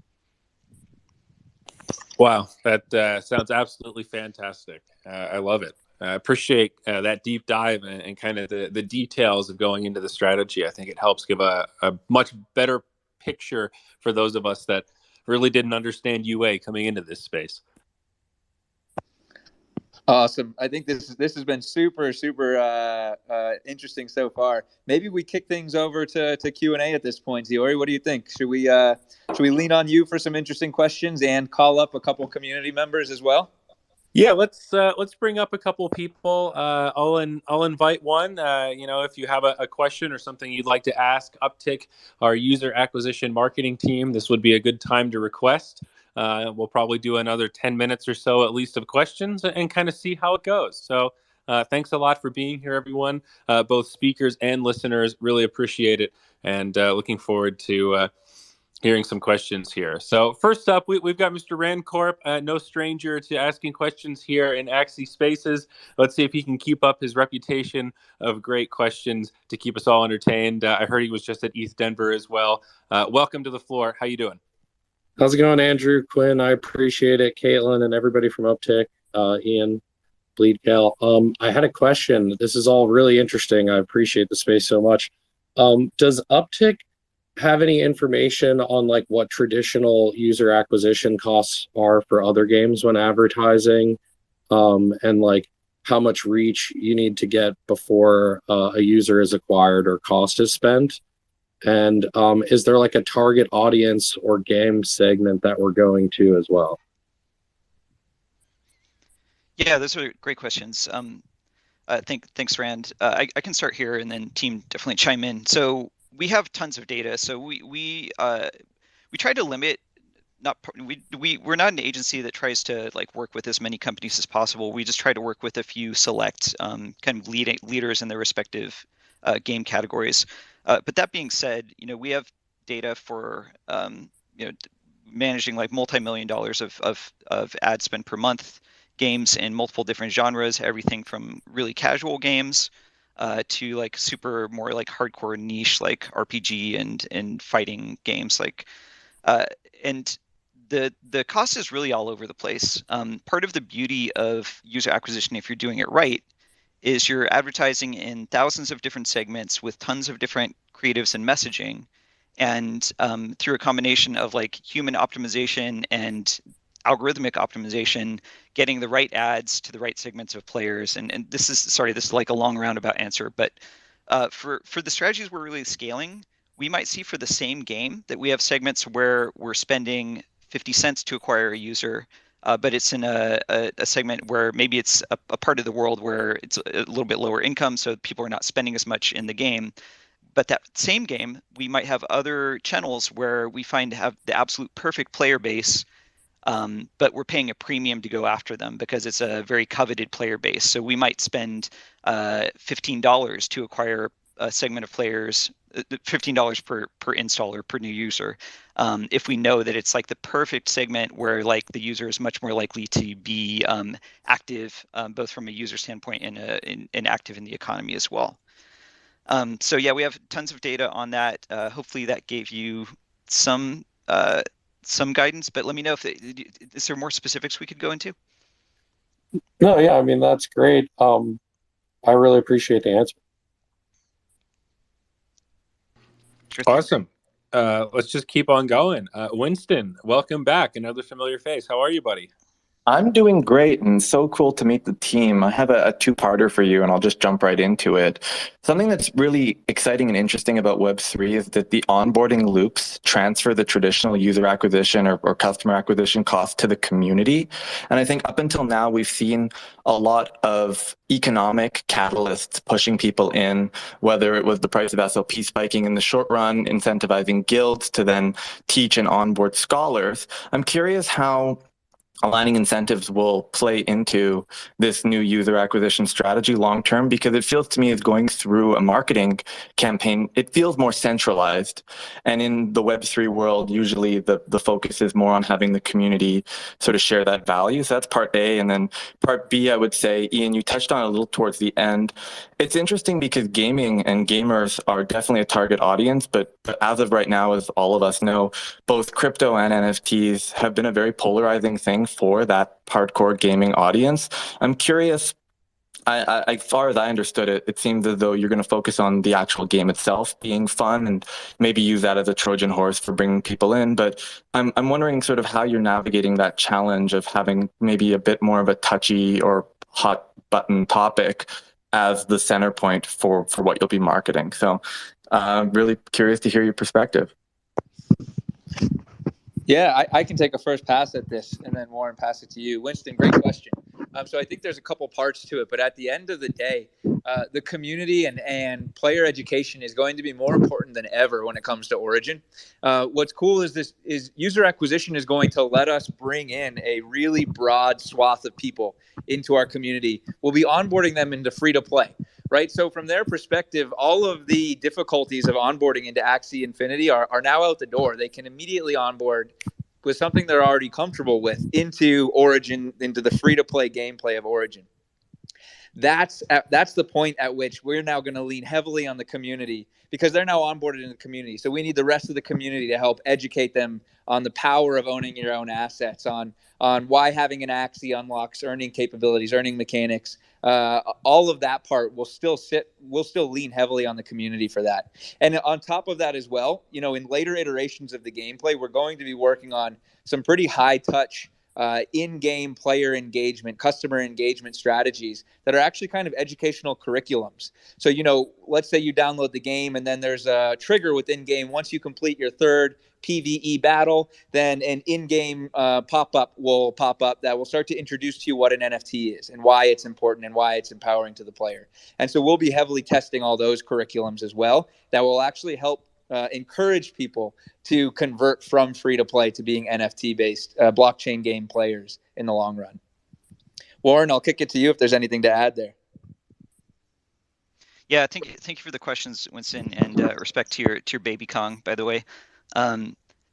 Wow, that sounds absolutely fantastic. I love it. I appreciate that deep dive and kind of the details of going into the strategy. I think it helps give a much better picture for those of us that really didn't understand UA coming into this space. Awesome. I think this has been super interesting so far. Maybe we kick things over to Q&A at this point. Ziori, what do you think? Should we lean on you for some interesting questions and call up a couple community members as well? Yeah, let's bring up a couple of people. I'll invite one. If you have a question or something you'd like to ask Uptick, our user acquisition marketing team, this would be a good time to request. We'll probably do another 10 minutes or so at least of questions and kind of see how it goes. So thanks a lot for being here, everyone. Both speakers and listeners really appreciate it, and looking forward to hearing some questions here. So first up, we've got Mr. Rancorp, no stranger to asking questions here in Axie Spaces. Let's see if he can keep up his reputation of great questions to keep us all entertained. I heard he was just at ETH Denver as well. Welcome to the floor. How you doing? How's it going, Andrew, Quinn? I appreciate it. Caitlin and everybody from Uptick, Ian, Bleed Cal. I had a question. This is all really interesting. I appreciate the space so much. Does Uptick have any information on like what traditional user acquisition costs are for other games when advertising, and like how much reach you need to get before a user is acquired or cost is spent? And is there like a target audience or game segment that we're going to as well? Yeah, those are great questions. Thanks, Rand. I can start here, and then team definitely chime in. So we have tons of data. So we try to limit. We're not an agency that tries to like work with as many companies as possible. We just try to work with a few select kind of leaders in their respective game categories. But that being said, we have data for managing like multi-million dollars of ad spend per month games in multiple different genres, everything from really casual games to like super more like hardcore niche like RPG and fighting games and the cost is really all over the place. Part of the beauty of user acquisition, if you're doing it right, is you're advertising in thousands of different segments with tons of different creatives and messaging, and through a combination of like human optimization and algorithmic optimization, getting the right ads to the right segments of players. And this is like a long roundabout answer, but for the strategies we're really scaling, we might see for the same game that we have segments where we're spending 50 cents to acquire a user, but it's in a segment where maybe it's a part of the world where it's a little bit lower income, so people are not spending as much in the game. But that same game, we might have other channels where we find to have the absolute perfect player base, but we're paying a premium to go after them because it's a very coveted player base. So we might spend $15 to acquire a segment of players, $15 per installer per new user, if we know that it's like the perfect segment where like the user is much more likely to be active, both from a user standpoint and active in the economy as well. So yeah, we have tons of data on that. Hopefully that gave you some guidance, but let me know is there more specifics we could go into? No, yeah, I mean, that's great. I really appreciate the answer. Sure thing. Awesome. Let's just keep on going. Winston, welcome back. Another familiar face. How are you, buddy? I'm doing great, and so cool to meet the team. I have a two-parter for you, and I'll just jump right into it. Something that's really exciting and interesting about Web3 is that the onboarding loops transfer the traditional user acquisition or customer acquisition cost to the community. And I think up until now, we've seen a lot of economic catalysts pushing people in, whether it was the price of SLP spiking in the short run, incentivizing guilds to then teach and onboard scholars. I'm curious how aligning incentives will play into this new user acquisition strategy long term, because it feels to me as going through a marketing campaign, it feels more centralized. And in the Web3 world, usually the focus is more on having the community sort of share that value. So that's part A. And then part B, I would say, Ian, you touched on it a little towards the end. It's interesting because gaming and gamers are definitely a target audience, but as of right now, as all of us know, both crypto and NFTs have been a very polarizing thing for that hardcore gaming audience. I'm curious, as far as I understood it, it seems as though you're going to focus on the actual game itself being fun and maybe use that as a Trojan horse for bringing people in. But I'm wondering sort of how you're navigating that challenge of having maybe a bit more of a touchy or hot button topic as the center point for what you'll be marketing. So really curious to hear your perspective. Yeah, I can take a first pass at this, and then Warren, pass it to you. Winston, great question. So I think there's a couple parts to it, but at the end of the day, the community and player education is going to be more important than ever when it comes to Origin. What's cool is user acquisition is going to let us bring in a really broad swath of people into our community. We'll be onboarding them into free to play, right? So from their perspective, all of the difficulties of onboarding into Axie Infinity are now out the door. They can immediately onboard with something they're already comfortable with into Origin, into the free to play gameplay of Origin. That's the point at which we're now going to lean heavily on the community, because they're now onboarded in the community. So we need the rest of the community to help educate them on the power of owning your own assets, on why having an Axie unlocks earning capabilities, earning mechanics. All of that part will still lean heavily on the community for that. And on top of that as well, in later iterations of the gameplay, we're going to be working on some pretty high touch in-game player engagement, customer engagement strategies that are actually kind of educational curriculums. So, let's say you download the game and then there's a trigger within game. Once you complete your third PvE battle, then an in-game pop-up will pop up that will start to introduce to you what an NFT is and why it's important and why it's empowering to the player. And so we'll be heavily testing all those curriculums as well that will actually help encourage people to convert from free to play to being NFT based blockchain game players in the long run. Warren, I'll kick it to you if there's anything to add there. Yeah, thank you for the questions, Winston, and respect to your baby Kong, by the way.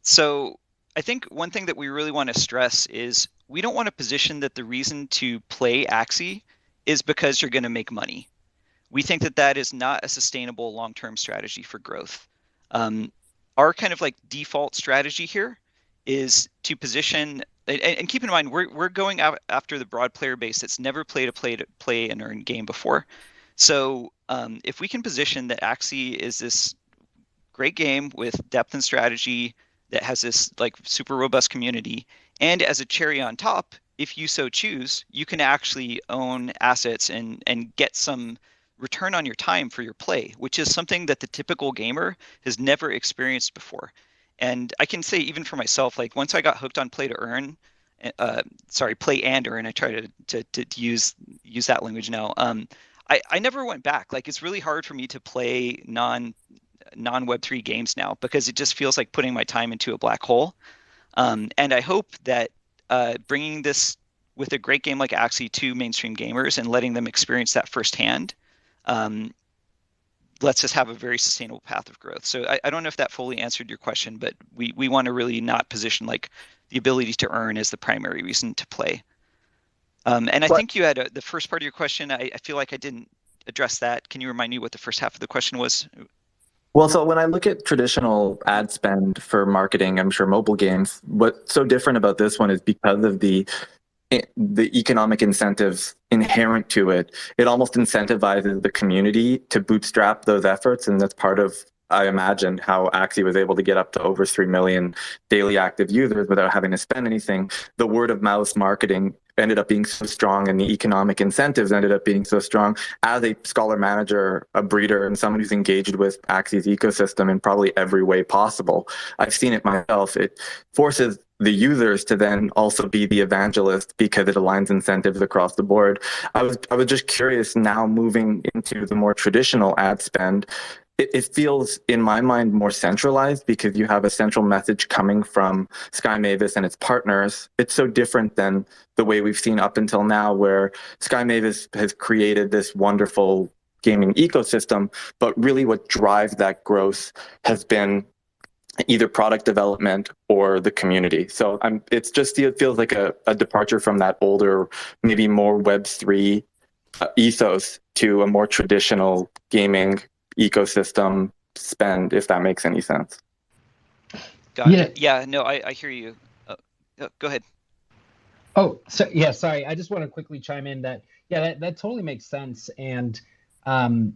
So I think one thing that we really want to stress is we don't want to position that the reason to play Axie is because you're going to make money. We think that is not a sustainable long-term strategy for growth. Our kind of like default strategy here is to position, and keep in mind, we're going out after the broad player base that's never played a play and earn game before. So if we can position that Axie is this great game with depth and strategy that has this like super robust community, and as a cherry on top, if you so choose, you can actually own assets and get some return on your time for your play, which is something that the typical gamer has never experienced before. And I can say, even for myself, like once I got hooked on play and earn, I try to use that language now. I never went back. Like it's really hard for me to play non Web3 games now because it just feels like putting my time into a black hole. And I hope that bringing this with a great game like Axie to mainstream gamers and letting them experience that firsthand lets us have a very sustainable path of growth. So I don't know if that fully answered your question, but we want to really not position like the ability to earn as the primary reason to play. And I think you had the first part of your question. I feel like I didn't address that. Can you remind me what the first half of the question was? Well, so when I look at traditional ad spend for marketing, I'm sure mobile games, what's so different about this one is because of the economic incentives inherent to it. It almost incentivizes the community to bootstrap those efforts, and that's part of, I imagine, how Axie was able to get up to over 3 million daily active users without having to spend anything. The word of mouth marketing ended up being so strong, and the economic incentives ended up being so strong. As a scholar manager, a breeder, and someone who's engaged with Axie's ecosystem in probably every way possible, I've seen it myself. It forces the users to then also be the evangelist because it aligns incentives across the board. I was just curious, now moving into the more traditional ad spend, it feels, in my mind, more centralized because you have a central message coming from Sky Mavis and its partners. It's so different than the way we've seen up until now, where Sky Mavis has created this wonderful gaming ecosystem, but really what drives that growth has been either product development or the community. So it feels like a departure from that older, maybe more Web3 ethos to a more traditional gaming ecosystem spend, if that makes any sense. Got it. Yeah, no, I hear you. Go ahead. Oh, so yeah, sorry. I just want to quickly chime in that that totally makes sense. And from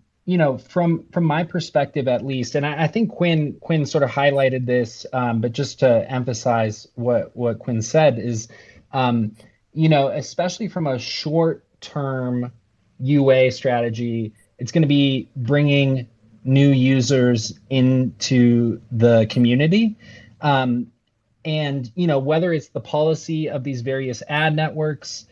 my perspective at least, and I think Quinn sort of highlighted this, but just to emphasize what Quinn said is, especially from a short-term UA strategy, it's going to be bringing new users into the community. And, whether it's the policy of these various ad networks,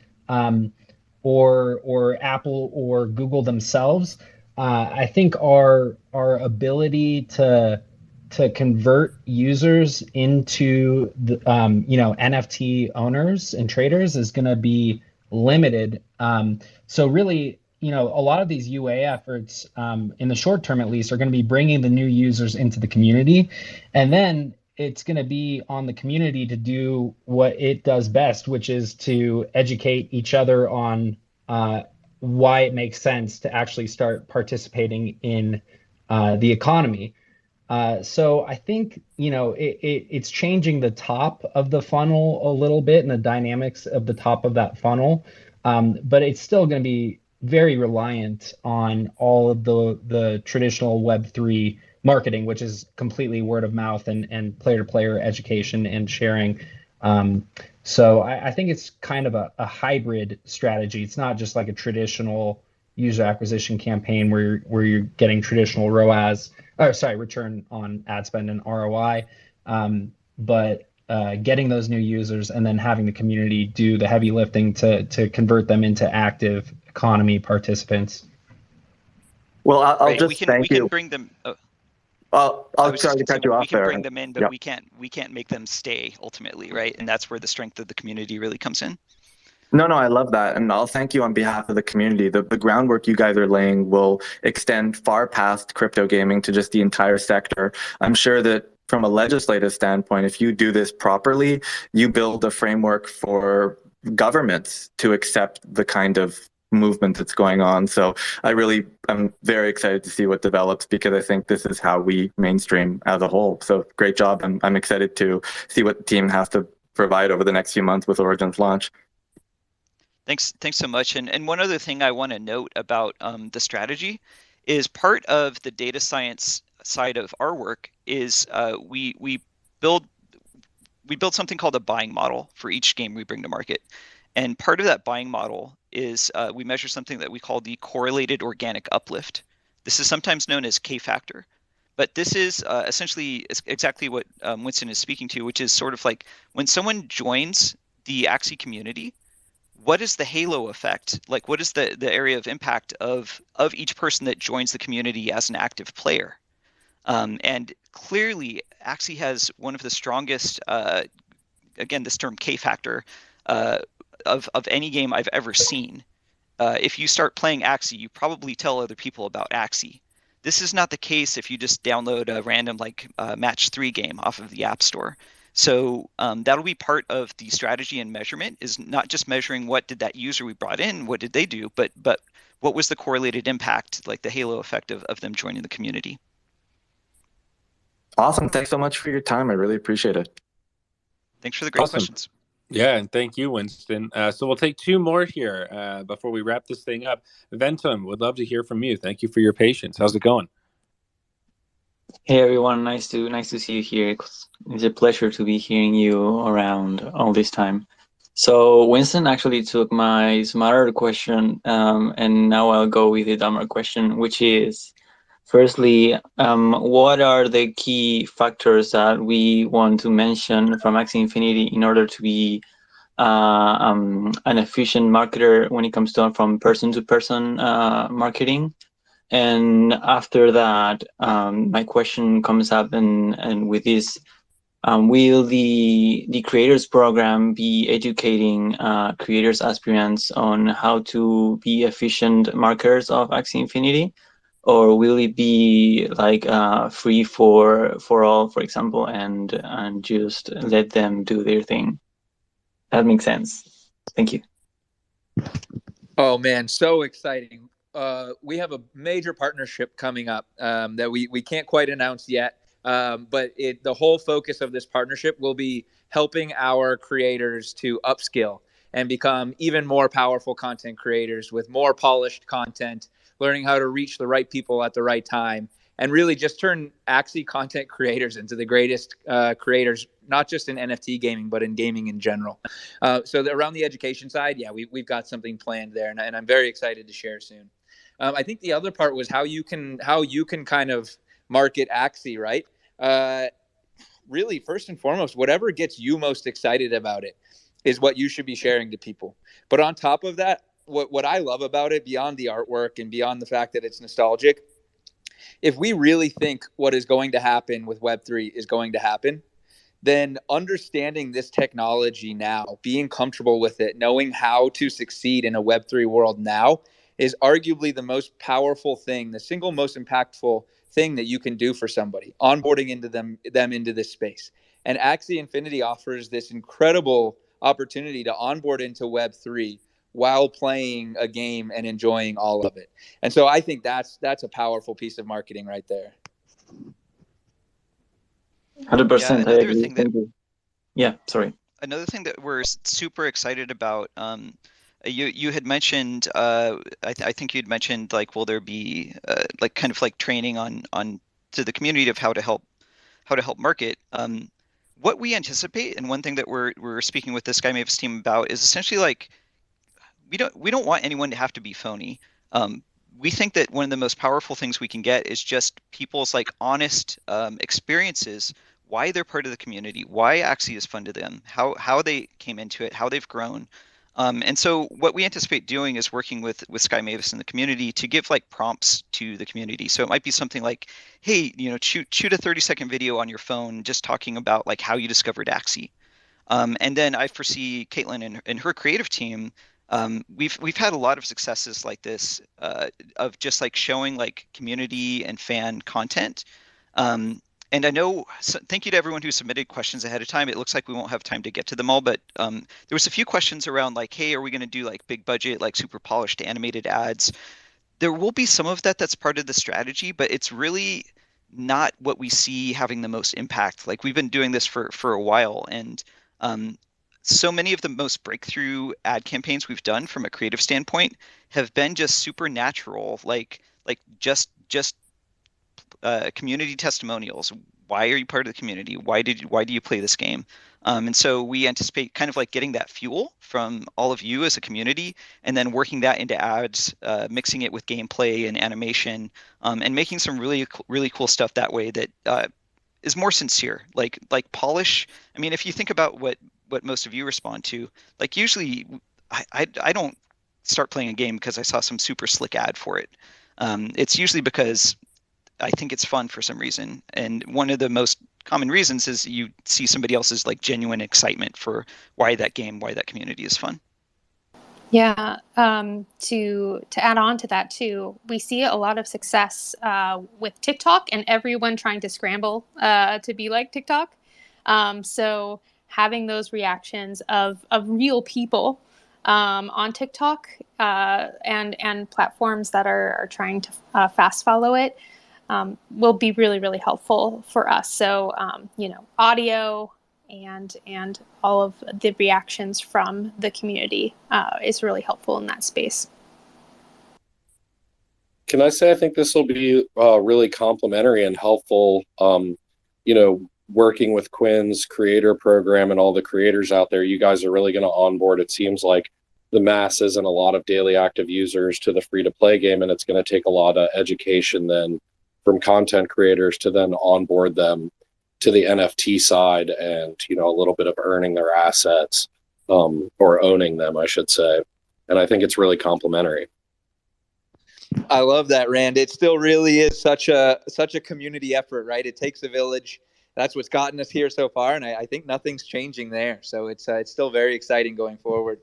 or Apple or Google themselves. I think our ability to convert users into the NFT owners and traders is going to be limited. So really, a lot of these UA efforts, in the short term at least, are going to be bringing the new users into the community, and then it's going to be on the community to do what it does best, which is to educate each other on why it makes sense to actually start participating in the economy. So I think, it's changing the top of the funnel a little bit and the dynamics of the top of that funnel. But it's still going to be very reliant on all of the traditional Web3 marketing, which is completely word of mouth and player-to-player education and sharing. So I think it's kind of a hybrid strategy. It's not just like a traditional user acquisition campaign where you're getting traditional ROAS, return on ad spend and ROI, but getting those new users and then having the community do the heavy lifting to convert them into active economy participants. Well, I'll Right. just We can bring them. I'll try to cut you off we can there. bring them in, but Yep. we can't make them stay ultimately, right? And that's where the strength of the community really comes in. No, I love that. And I'll thank you on behalf of the community. The groundwork you guys are laying will extend far past crypto gaming to just the entire sector. I'm sure that from a legislative standpoint, if you do this properly, you build a framework for governments to accept the kind of movement that's going on. So I'm very excited to see what develops, because I think this is how we mainstream as a whole. So great job. I'm excited to see what the team has to provide over the next few months with Origin's launch. Thanks so much. And one other thing I want to note about the strategy is part of the data science side of our work is we build something called a buying model for each game we bring to market. And part of that buying model is we measure something that we call the correlated organic uplift. This is sometimes known as K factor. But this is essentially exactly what Winston is speaking to, which is sort of like when someone joins the Axie community, what is the halo effect? Like, what is the area of impact of each person that joins the community as an active player? And clearly, Axie has one of the strongest, again, this term K factor, of any game I've ever seen. If you start playing Axie, you probably tell other people about Axie. This is not the case if you just download a random match 3 game off of the App Store. So that'll be part of the strategy and measurement, is not just measuring what did that user we brought in, what did they do, but what was the correlated impact, like the halo effect of them joining the community. Awesome. Thanks so much for your time. I really appreciate it. Thanks for the great Awesome. questions. Yeah, and thank you, Winston. So we'll take 2 more here before we wrap this thing up. Ventum, would love to hear from you. Thank you for your patience. How's it going? Hey everyone, nice to see you here. It's a pleasure to be hearing you around all this time. So Winston actually took my smarter question, and now I'll go with the dumber question, which is, firstly, what are the key factors that we want to mention from Axie Infinity in order to be an efficient marketer when it comes to from person-to-person marketing? And after that, my question comes up, and with this, will the creators program be educating creators aspirants on how to be efficient marketers of Axie Infinity, or will it be like free for all, for example, and just let them do their thing? That makes sense. Thank you. Oh man, so exciting. We have a major partnership coming up that we can't quite announce yet, but the whole focus of this partnership will be helping our creators to upskill and become even more powerful content creators with more polished content, learning how to reach the right people at the right time, and really just turn Axie content creators into the greatest creators, not just in NFT gaming, but in gaming in general. So around the education side, yeah, we've got something planned there, and I'm very excited to share soon. I think the other part was how you can kind of market Axie, right? Really, first and foremost, whatever gets you most excited about it is what you should be sharing to people. But on top of that, what I love about it, beyond the artwork and beyond the fact that it's nostalgic, if we really think what is going to happen with Web3 is going to happen, then understanding this technology now, being comfortable with it, knowing how to succeed in a Web3 world now is arguably the most powerful thing, the single most impactful thing that you can do for somebody, onboarding into them into this space. And Axie Infinity offers this incredible opportunity to onboard into Web3 while playing a game and enjoying all of it. And so I think that's a powerful piece of marketing right there. 100%. I another agree. thing that Thank you. Yeah, sorry. another thing that we're super excited about, you had mentioned, I think you'd mentioned, like, will there be like kind of like training on to the community of how to help market. What we anticipate, and one thing that we're speaking with the Sky Mavis team about, is essentially like we don't want anyone to have to be phony. We think that one of the most powerful things we can get is just people's like honest experiences, why they're part of the community, why Axie is fun to them, how they came into it, how they've grown. And so what we anticipate doing is working with Sky Mavis in the community to give like prompts to the community. So it might be something like, hey, shoot a 30-second video on your phone just talking about like how you discovered Axie. And then I foresee Caitlin and her creative team. We've had a lot of successes like this of just like showing like community and fan content. And I know, thank you to everyone who submitted questions ahead of time. It looks like we won't have time to get to them all, but there was a few questions around like, hey, are we going to do like big budget, like super polished animated ads? There will be some of that that's part of the strategy, but it's really not what we see having the most impact. Like, we've been doing this for a while, and so many of the most breakthrough ad campaigns we've done from a creative standpoint have been just super natural, like just community testimonials. Why are you part of the community? Why do you play this game? And so we anticipate kind of like getting that fuel from all of you as a community, and then working that into ads, mixing it with gameplay and animation, and making some really cool stuff that way that is more sincere, like polish. I mean, if you think about what most of you respond to, like usually I don't start playing a game because I saw some super slick ad for it. It's usually because I think it's fun for some reason. And one of the most common reasons is you see somebody else's like genuine excitement for why that game, why that community is fun. Yeah, to add on to that too, we see a lot of success with TikTok and everyone trying to scramble to be like TikTok. So having those reactions of real people on TikTok and platforms that are trying to fast follow it will be really, really helpful for us. So, audio and all of the reactions from the community is really helpful in that space. Can I say I think this will be really complimentary and helpful, working with Quinn's creator program and all the creators out there. You guys are really going to onboard, it seems like, the masses and a lot of daily active users to the free-to-play game, and it's going to take a lot of education then from content creators to then onboard them to the NFT side and, a little bit of earning their assets or owning them, I should say. And I think it's really complimentary. I love that, Rand. It still really is such a community effort, right? It takes a village. That's what's gotten us here so far, and I think nothing's changing there. So it's still very exciting going forward.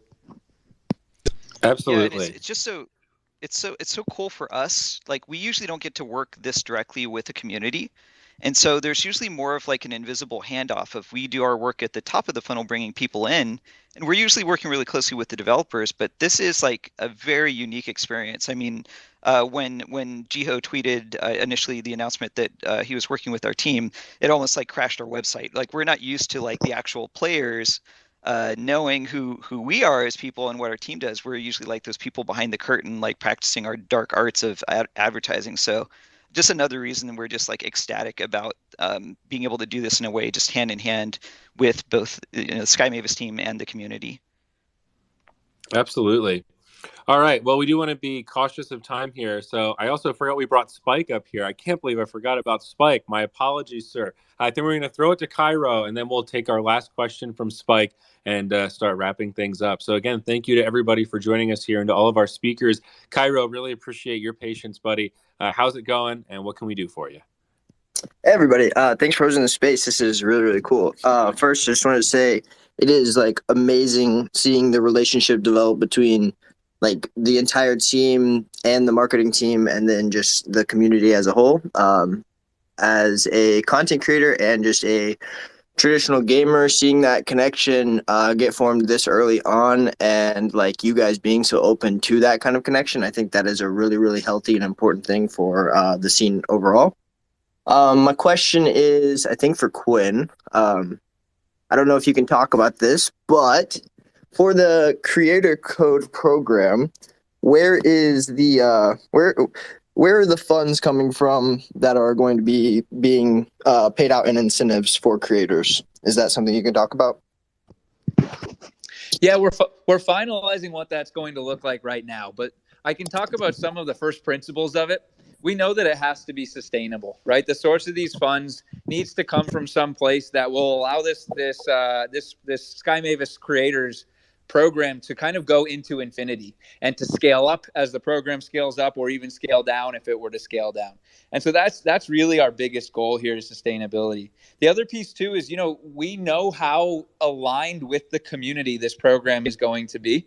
Absolutely. Yeah, it's just it's so cool for us. Like, we usually don't get to work this directly with the community. And so there's usually more of like an invisible handoff of we do our work at the top of the funnel, bringing people in, and we're usually working really closely with the developers. But this is like a very unique experience. I mean, when Jiho tweeted initially the announcement that he was working with our team, it almost like crashed our website. Like, we're not used to like the actual players knowing who we are as people and what our team does. We're usually like those people behind the curtain, like practicing our dark arts of advertising. So just another reason we're just like ecstatic about being able to do this in a way just hand in hand with both the Sky Mavis team and the community. Absolutely. All right. Well, we do want to be cautious of time here. So I also forgot we brought Spike up here. I can't believe I forgot about Spike. My apologies, sir. I think we're going to throw it to Cairo, and then we'll take our last question from Spike and start wrapping things up. So again, thank you to everybody for joining us here and to all of our speakers. Cairo, really appreciate your patience, buddy. How's it going, and what can we do for you? Hey everybody, thanks for hosting the space. This is really, really cool. First, just wanted to say it is like amazing seeing the relationship develop between like the entire team and the marketing team and then just the community as a whole. As a content creator and just a traditional gamer, seeing that connection get formed this early on and like you guys being so open to that kind of connection, I think that is a really, really healthy and important thing for the scene overall. My question is, I think for Quinn, I don't know if you can talk about this, but for the creator code program, where is the where are the funds coming from that are going to be being paid out in incentives for creators? Is that something you can talk about? Yeah, we're finalizing what that's going to look like right now, but I can talk about some of the first principles of it. We know that it has to be sustainable, right? The source of these funds needs to come from some place that will allow this Sky Mavis creators program to kind of go into infinity and to scale up as the program scales up, or even scale down if it were to scale down. And so that's really our biggest goal here, is sustainability. The other piece too is, we know how aligned with the community this program is going to be.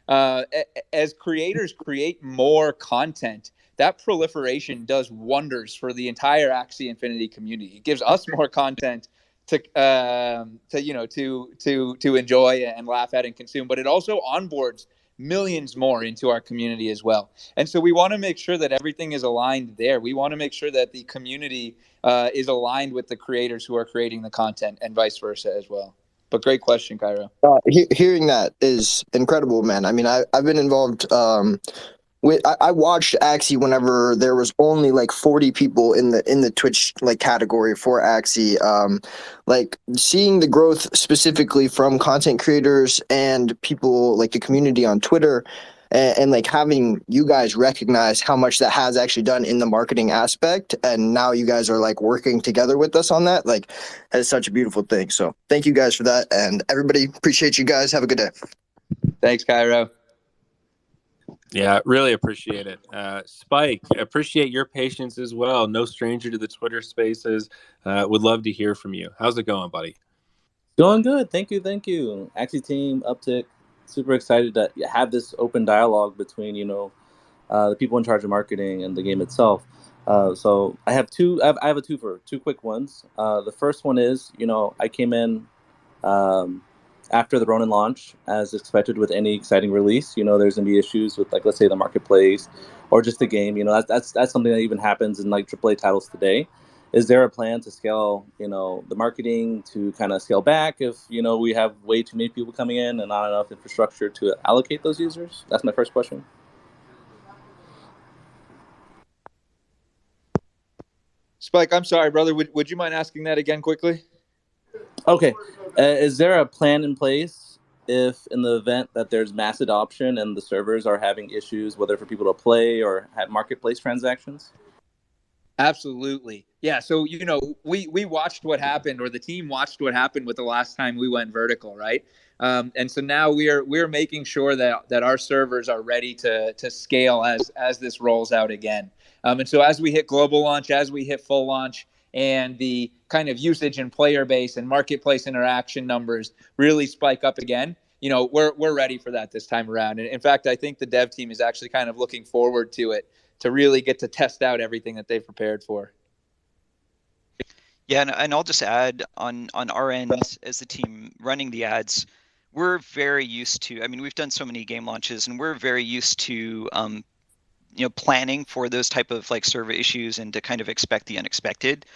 As creators create more content, that proliferation does wonders for the entire Axie Infinity community. It gives us more content to enjoy and laugh at and consume, but it also onboards millions more into our community as well. And so we want to make sure that everything is aligned there. We want to make sure that the community is aligned with the creators who are creating the content, and vice versa as well. But great question, Cairo. Hearing that is incredible, man. I mean, I've been involved. I watched Axie whenever there was only like 40 people in the Twitch like category for Axie. Like seeing the growth specifically from content creators and people like the community on Twitter, and like having you guys recognize how much that has actually done in the marketing aspect, and now you guys are like working together with us on that, like, that is such a beautiful thing. So thank you guys for that, and everybody, appreciate you guys. Have a good day. Thanks, Cairo. Yeah, really appreciate it. Spike, appreciate your patience as well. No stranger to the Twitter spaces. Would love to hear from you. How's it going, buddy? Going good. Thank you. Axie team, Upptic, super excited to have this open dialogue between, the people in charge of marketing and the game itself. So I have two quick ones. The first one is, I came in after the Ronin launch, as expected with any exciting release. There's gonna be issues with, like, let's say the marketplace or just the game. That's something that even happens in like AAA titles today. Is there a plan to scale, the marketing to kind of scale back if, we have way too many people coming in and not enough infrastructure to allocate those users? That's my first question. Spike, I'm sorry, brother. Would you mind asking that again quickly? Okay. Is there a plan in place if in the event that there's mass adoption and the servers are having issues, whether for people to play or have marketplace transactions? Absolutely. Yeah. So, we watched what happened, or the team watched what happened with the last time we went vertical, right? And so now we're making sure that our servers are ready to scale as this rolls out again. And so as we hit global launch, as we hit full launch, and the kind of usage and player base and marketplace interaction numbers really spike up again, we're ready for that this time around. And in fact, I think the dev team is actually kind of looking forward to it, to really get to test out everything that they've prepared for. Yeah, and I'll just add on our end, as the team running the ads, we're very used to, we've done so many game launches, and we're very used to planning for those type of like server issues and to kind of expect the unexpected.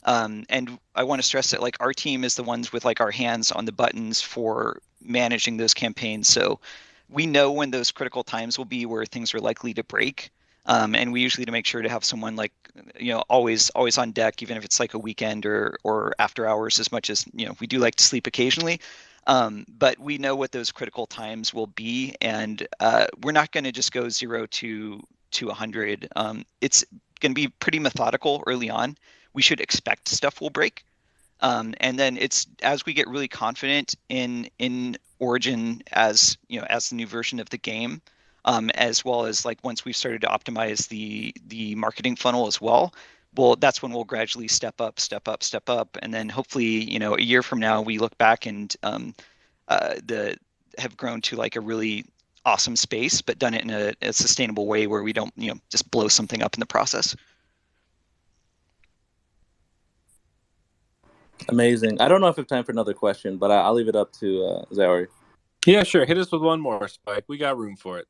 And I want to stress that like our team is the ones with like our hands on the buttons for managing those campaigns. So we know when those critical times will be where things are likely to break. And we usually to make sure to have someone like, always on deck, even if it's like a weekend or after hours, as much as, we do like to sleep occasionally. But we know what those critical times will be, and we're not going to just go 0 to 100. It's going to be pretty methodical early on. We should expect stuff will break. And then it's as we get really confident in Origin as as the new version of the game, as well as like once we've started to optimize the marketing funnel as well, that's when we'll gradually step up, and then hopefully a year from now we look back and have grown to like a really awesome space, but done it in a sustainable way where we don't just blow something up in the process. Amazing. I don't know if I have time for another question, but I'll leave it up to Zaori. Yeah, sure. Hit us with one more, Spike. We got room for it.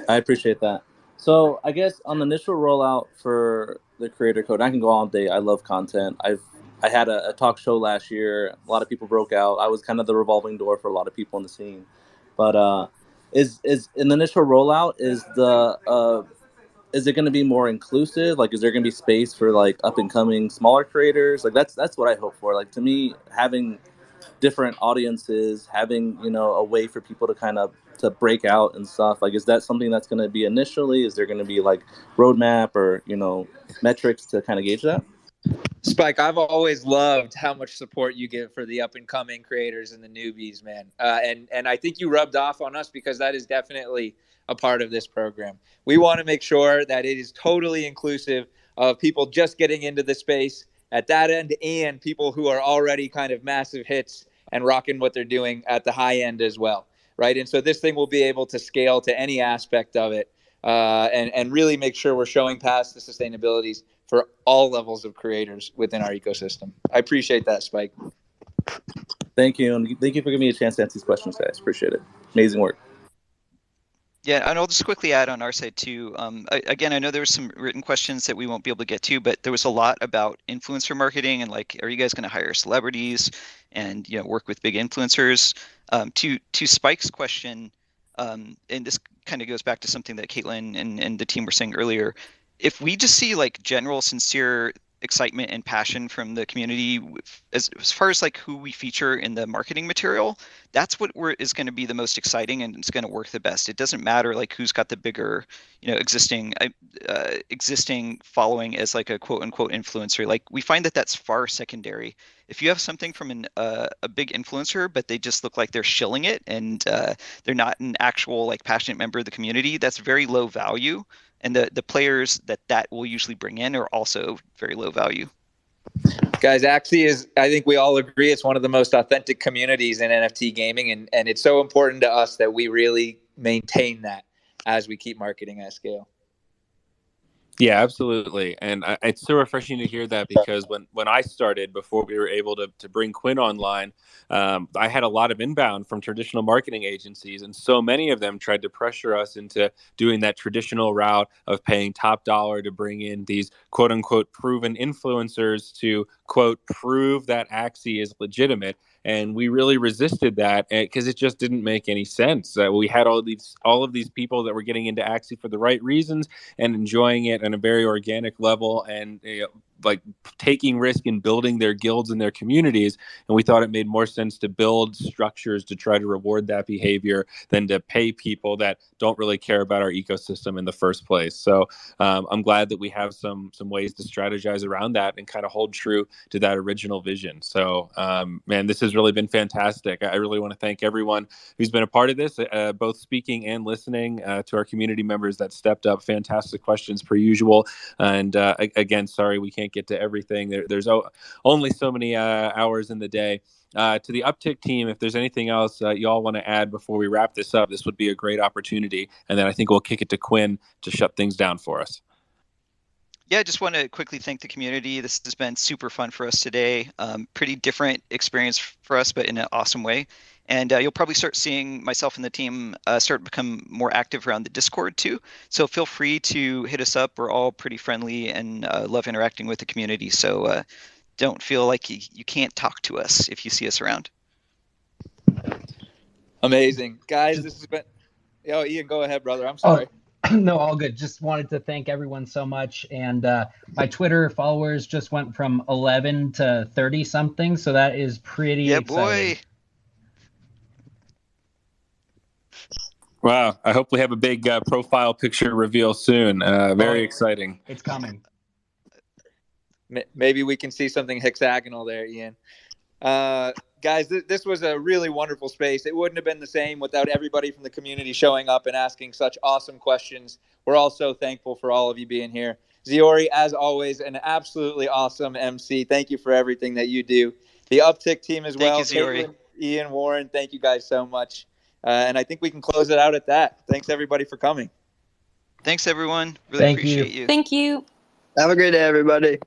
I appreciate that. So I guess on the initial rollout for the creator code, I can go all day. I love content. I had a talk show last year. A lot of people broke out. I was kind of the revolving door for a lot of people in the scene. But is in the initial rollout, is it going to be more inclusive? Like, is there going to be space for like up and coming smaller creators? Like that's what I hope for. Like to me, having different audiences, having a way for people to kind of to break out and stuff. Like, is that something that's going to be initially? Is there going to be like roadmap or metrics to kind of gauge that? Spike, I've always loved how much support you give for the up and coming creators and the newbies, man. And I think you rubbed off on us because that is definitely a part of this program. We want to make sure that it is totally inclusive of people just getting into the space at that end and people who are already kind of massive hits and rocking what they're doing at the high end as well, right? And so this thing will be able to scale to any aspect of it and really make sure we're showing past the sustainabilities for all levels of creators within our ecosystem. I appreciate that, Spike. Thank you. And thank you for giving me a chance to answer these questions, guys. Appreciate it. Amazing work. Yeah, and I'll just quickly add on our side too. Again, I know there were some written questions that we won't be able to get to, but there was a lot about influencer marketing and like, are you guys going to hire celebrities and work with big influencers? To Spike's question, and this kind of goes back to something that Caitlin and the team were saying earlier. If we just see like general, sincere excitement and passion from the community as far as like who we feature in the marketing material, that's what is going to be the most exciting and it's going to work the best. It doesn't matter like who's got the bigger existing following as like a quote unquote influencer. Like we find that that's far secondary. If you have something from a big influencer but they just look like they're shilling it and they're not an actual like passionate member of the community, that's very low value. And the players that will usually bring in are also very low value. Guys, Axie is, I think we all agree, it's one of the most authentic communities in NFT gaming. And it's so important to us that we really maintain that as we keep marketing at scale. Yeah, absolutely. And it's so refreshing to hear that because when I started, before we were able to bring Quinn online, I had a lot of inbound from traditional marketing agencies. And so many of them tried to pressure us into doing that traditional route of paying top dollar to bring in these quote unquote proven influencers to quote prove that Axie is legitimate. And we really resisted that because it just didn't make any sense. We had all of these people that were getting into Axie for the right reasons and enjoying it on a very organic level and like taking risk in building their guilds and their communities. And we thought it made more sense to build structures to try to reward that behavior than to pay people that don't really care about our ecosystem in the first place. So I'm glad that we have some ways to strategize around that and kind of hold true to that original vision. So man, this has really been fantastic. I really want to thank everyone who's been a part of this, both speaking and listening, to our community members that stepped up. Fantastic questions per usual. And again, sorry we can't get to everything. There's only so many hours in the day. To the Upptic team, if there's anything else y'all want to add before we wrap this up, this would be a great opportunity. And then I think we'll kick it to Quinn to shut things down for us. Yeah, I just want to quickly thank the community. This has been super fun for us today. Pretty different experience for us, but in an awesome way. And you'll probably start seeing myself and the team start to become more active around the Discord too. So feel free to hit us up. We're all pretty friendly and love interacting with the community. So don't feel like you can't talk to us if you see us around. Amazing. Guys, this has been... Yo, Ian, go ahead, brother. I'm sorry. No, all good. Just wanted to thank everyone so much. And my Twitter followers just went from 11 to 30 something. So that is pretty exciting. Boy. Wow. I hope we have a big profile picture reveal soon. Very exciting. It's coming. Maybe we can see something hexagonal there, Ian. Guys, this was a really wonderful space. It wouldn't have been the same without everybody from the community showing up and asking such awesome questions. We're all so thankful for all of you being here. Ziori, as always, an absolutely awesome MC. Thank you for everything that you do. The Upptic team as well. Thank you, Ziori. Caitlin, Ian, Warren, thank you guys so much. And I think we can close it out at that. Thanks, everybody, for coming. Thanks, everyone. Really Thank appreciate you. Thank you. Have a great day, everybody.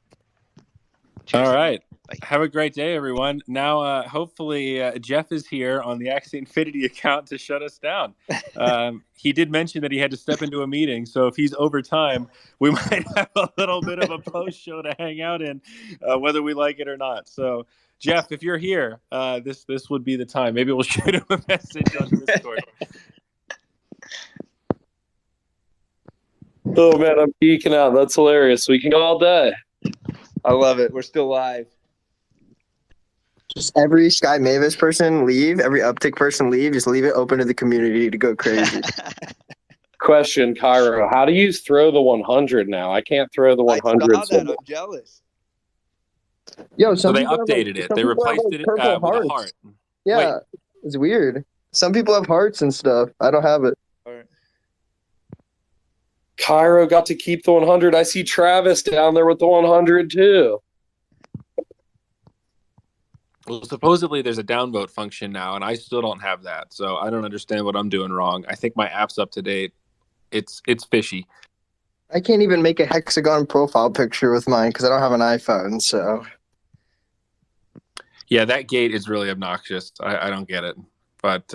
Cheers. All right. Bye. Have a great day, everyone. Now, hopefully, Jeff is here on the Axie Infinity account to shut us down. He did mention that he had to step into a meeting, so if he's over time, we might have a little bit of a post show to hang out in, whether we like it or not. So, Jeff, if you're here, this would be the time. Maybe we'll shoot him a message on Discord. Oh man, I'm geeking out. That's hilarious. We can go all day. I love it. We're still live. Just every Sky Mavis person leave, every Upptic person leave. Just leave it open to the community to go crazy. Question, Cairo. How do you throw the 100 now? I can't throw the 100. I saw that. I'm jealous. Yo, So they people have, updated it. some They people have, replaced it purple with a hearts. heart. Yeah, Wait. it's weird. Some people have hearts and stuff. I don't have it. All right. Cairo got to keep the 100. I see Travis down there with the 100 too. Well, supposedly there's a downvote function now, and I still don't have that. So I don't understand what I'm doing wrong. I think my app's up to date. It's fishy. I can't even make a hexagon profile picture with mine because I don't have an iPhone. So Yeah, that gate is really obnoxious. I don't get it. But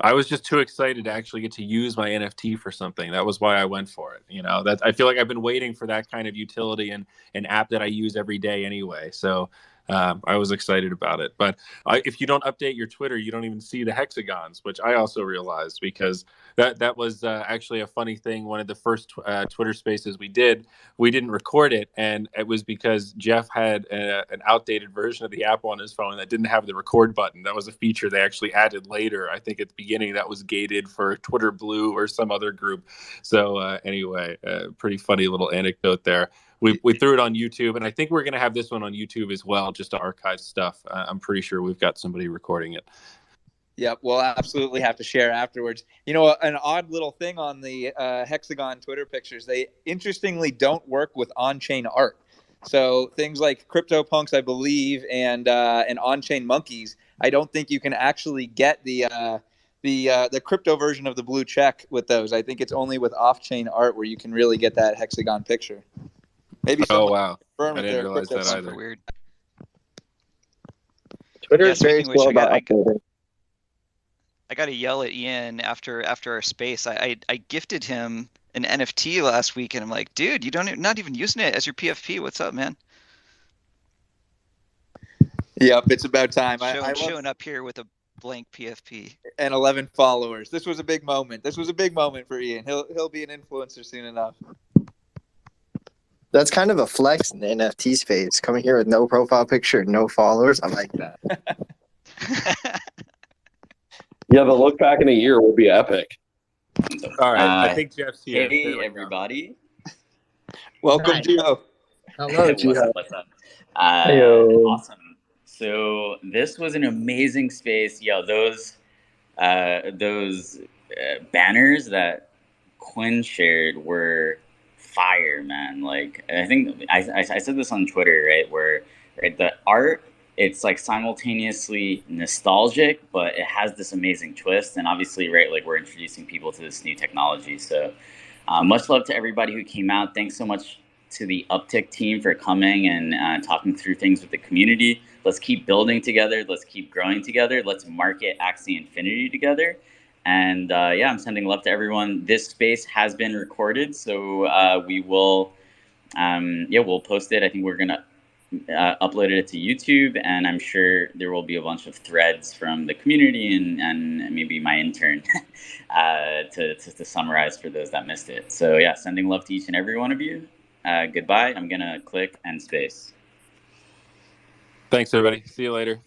I was just too excited to actually get to use my NFT for something. That was why I went for it. You know, that I feel like I've been waiting for that kind of utility and an app that I use every day anyway. So I was excited about it. But if you don't update your Twitter, you don't even see the hexagons, which I also realized because that was actually a funny thing. One of the first Twitter spaces we didn't record it. And it was because Jeff had an outdated version of the app on his phone that didn't have the record button. That was a feature they actually added later. I think at the beginning that was gated for Twitter Blue or some other group. So anyway, pretty funny little anecdote there. We threw it on YouTube, and I think we're going to have this one on YouTube as well, just to archive stuff. I'm pretty sure we've got somebody recording it. Yep, we'll absolutely have to share afterwards. You know, an odd little thing on the hexagon Twitter pictures, they interestingly don't work with on-chain art. So things like CryptoPunks, I believe, and on-chain monkeys, I don't think you can actually get the crypto version of the blue check with those. I think it's only with off-chain art where you can really get that hexagon picture. Maybe. Oh wow! I I didn't realize that either. Weird. Twitter Yeah, is very speaking of which, slow about updating. I got to yell at Ian after our space. I gifted him an NFT last week, and I'm like, dude, not even using it as your PFP. What's up, man? Yep, it's about time. Showing up here with a blank PFP and 11 followers. This was a big moment. This was a big moment for Ian. He'll be an influencer soon enough. That's kind of a flex in the NFT space. Coming here with no profile picture, no followers. I like that. Yeah, the look back in a year will be epic. All right, I think Jeff's here. Hey, everybody. Welcome, Hi. Jiho. Hello, Jiho. What's up? Heyo. Awesome. So this was an amazing space. Yo, those banners that Quinn shared were fire, man. Like, I think I said this on Twitter, right? Where the art, it's like simultaneously nostalgic, but it has this amazing twist. And obviously, right, like we're introducing people to this new technology. So much love to everybody who came out. Thanks so much to the Upptic team for coming and talking through things with the community. Let's keep building together. Let's keep growing together. Let's market Axie Infinity together. And yeah, I'm sending love to everyone. This space has been recorded, so we will, we'll post it. I think we're gonna upload it to YouTube, and I'm sure there will be a bunch of threads from the community and maybe my intern to summarize for those that missed it. So yeah, sending love to each and every one of you. Goodbye. I'm gonna click end space. Thanks, everybody. See you later.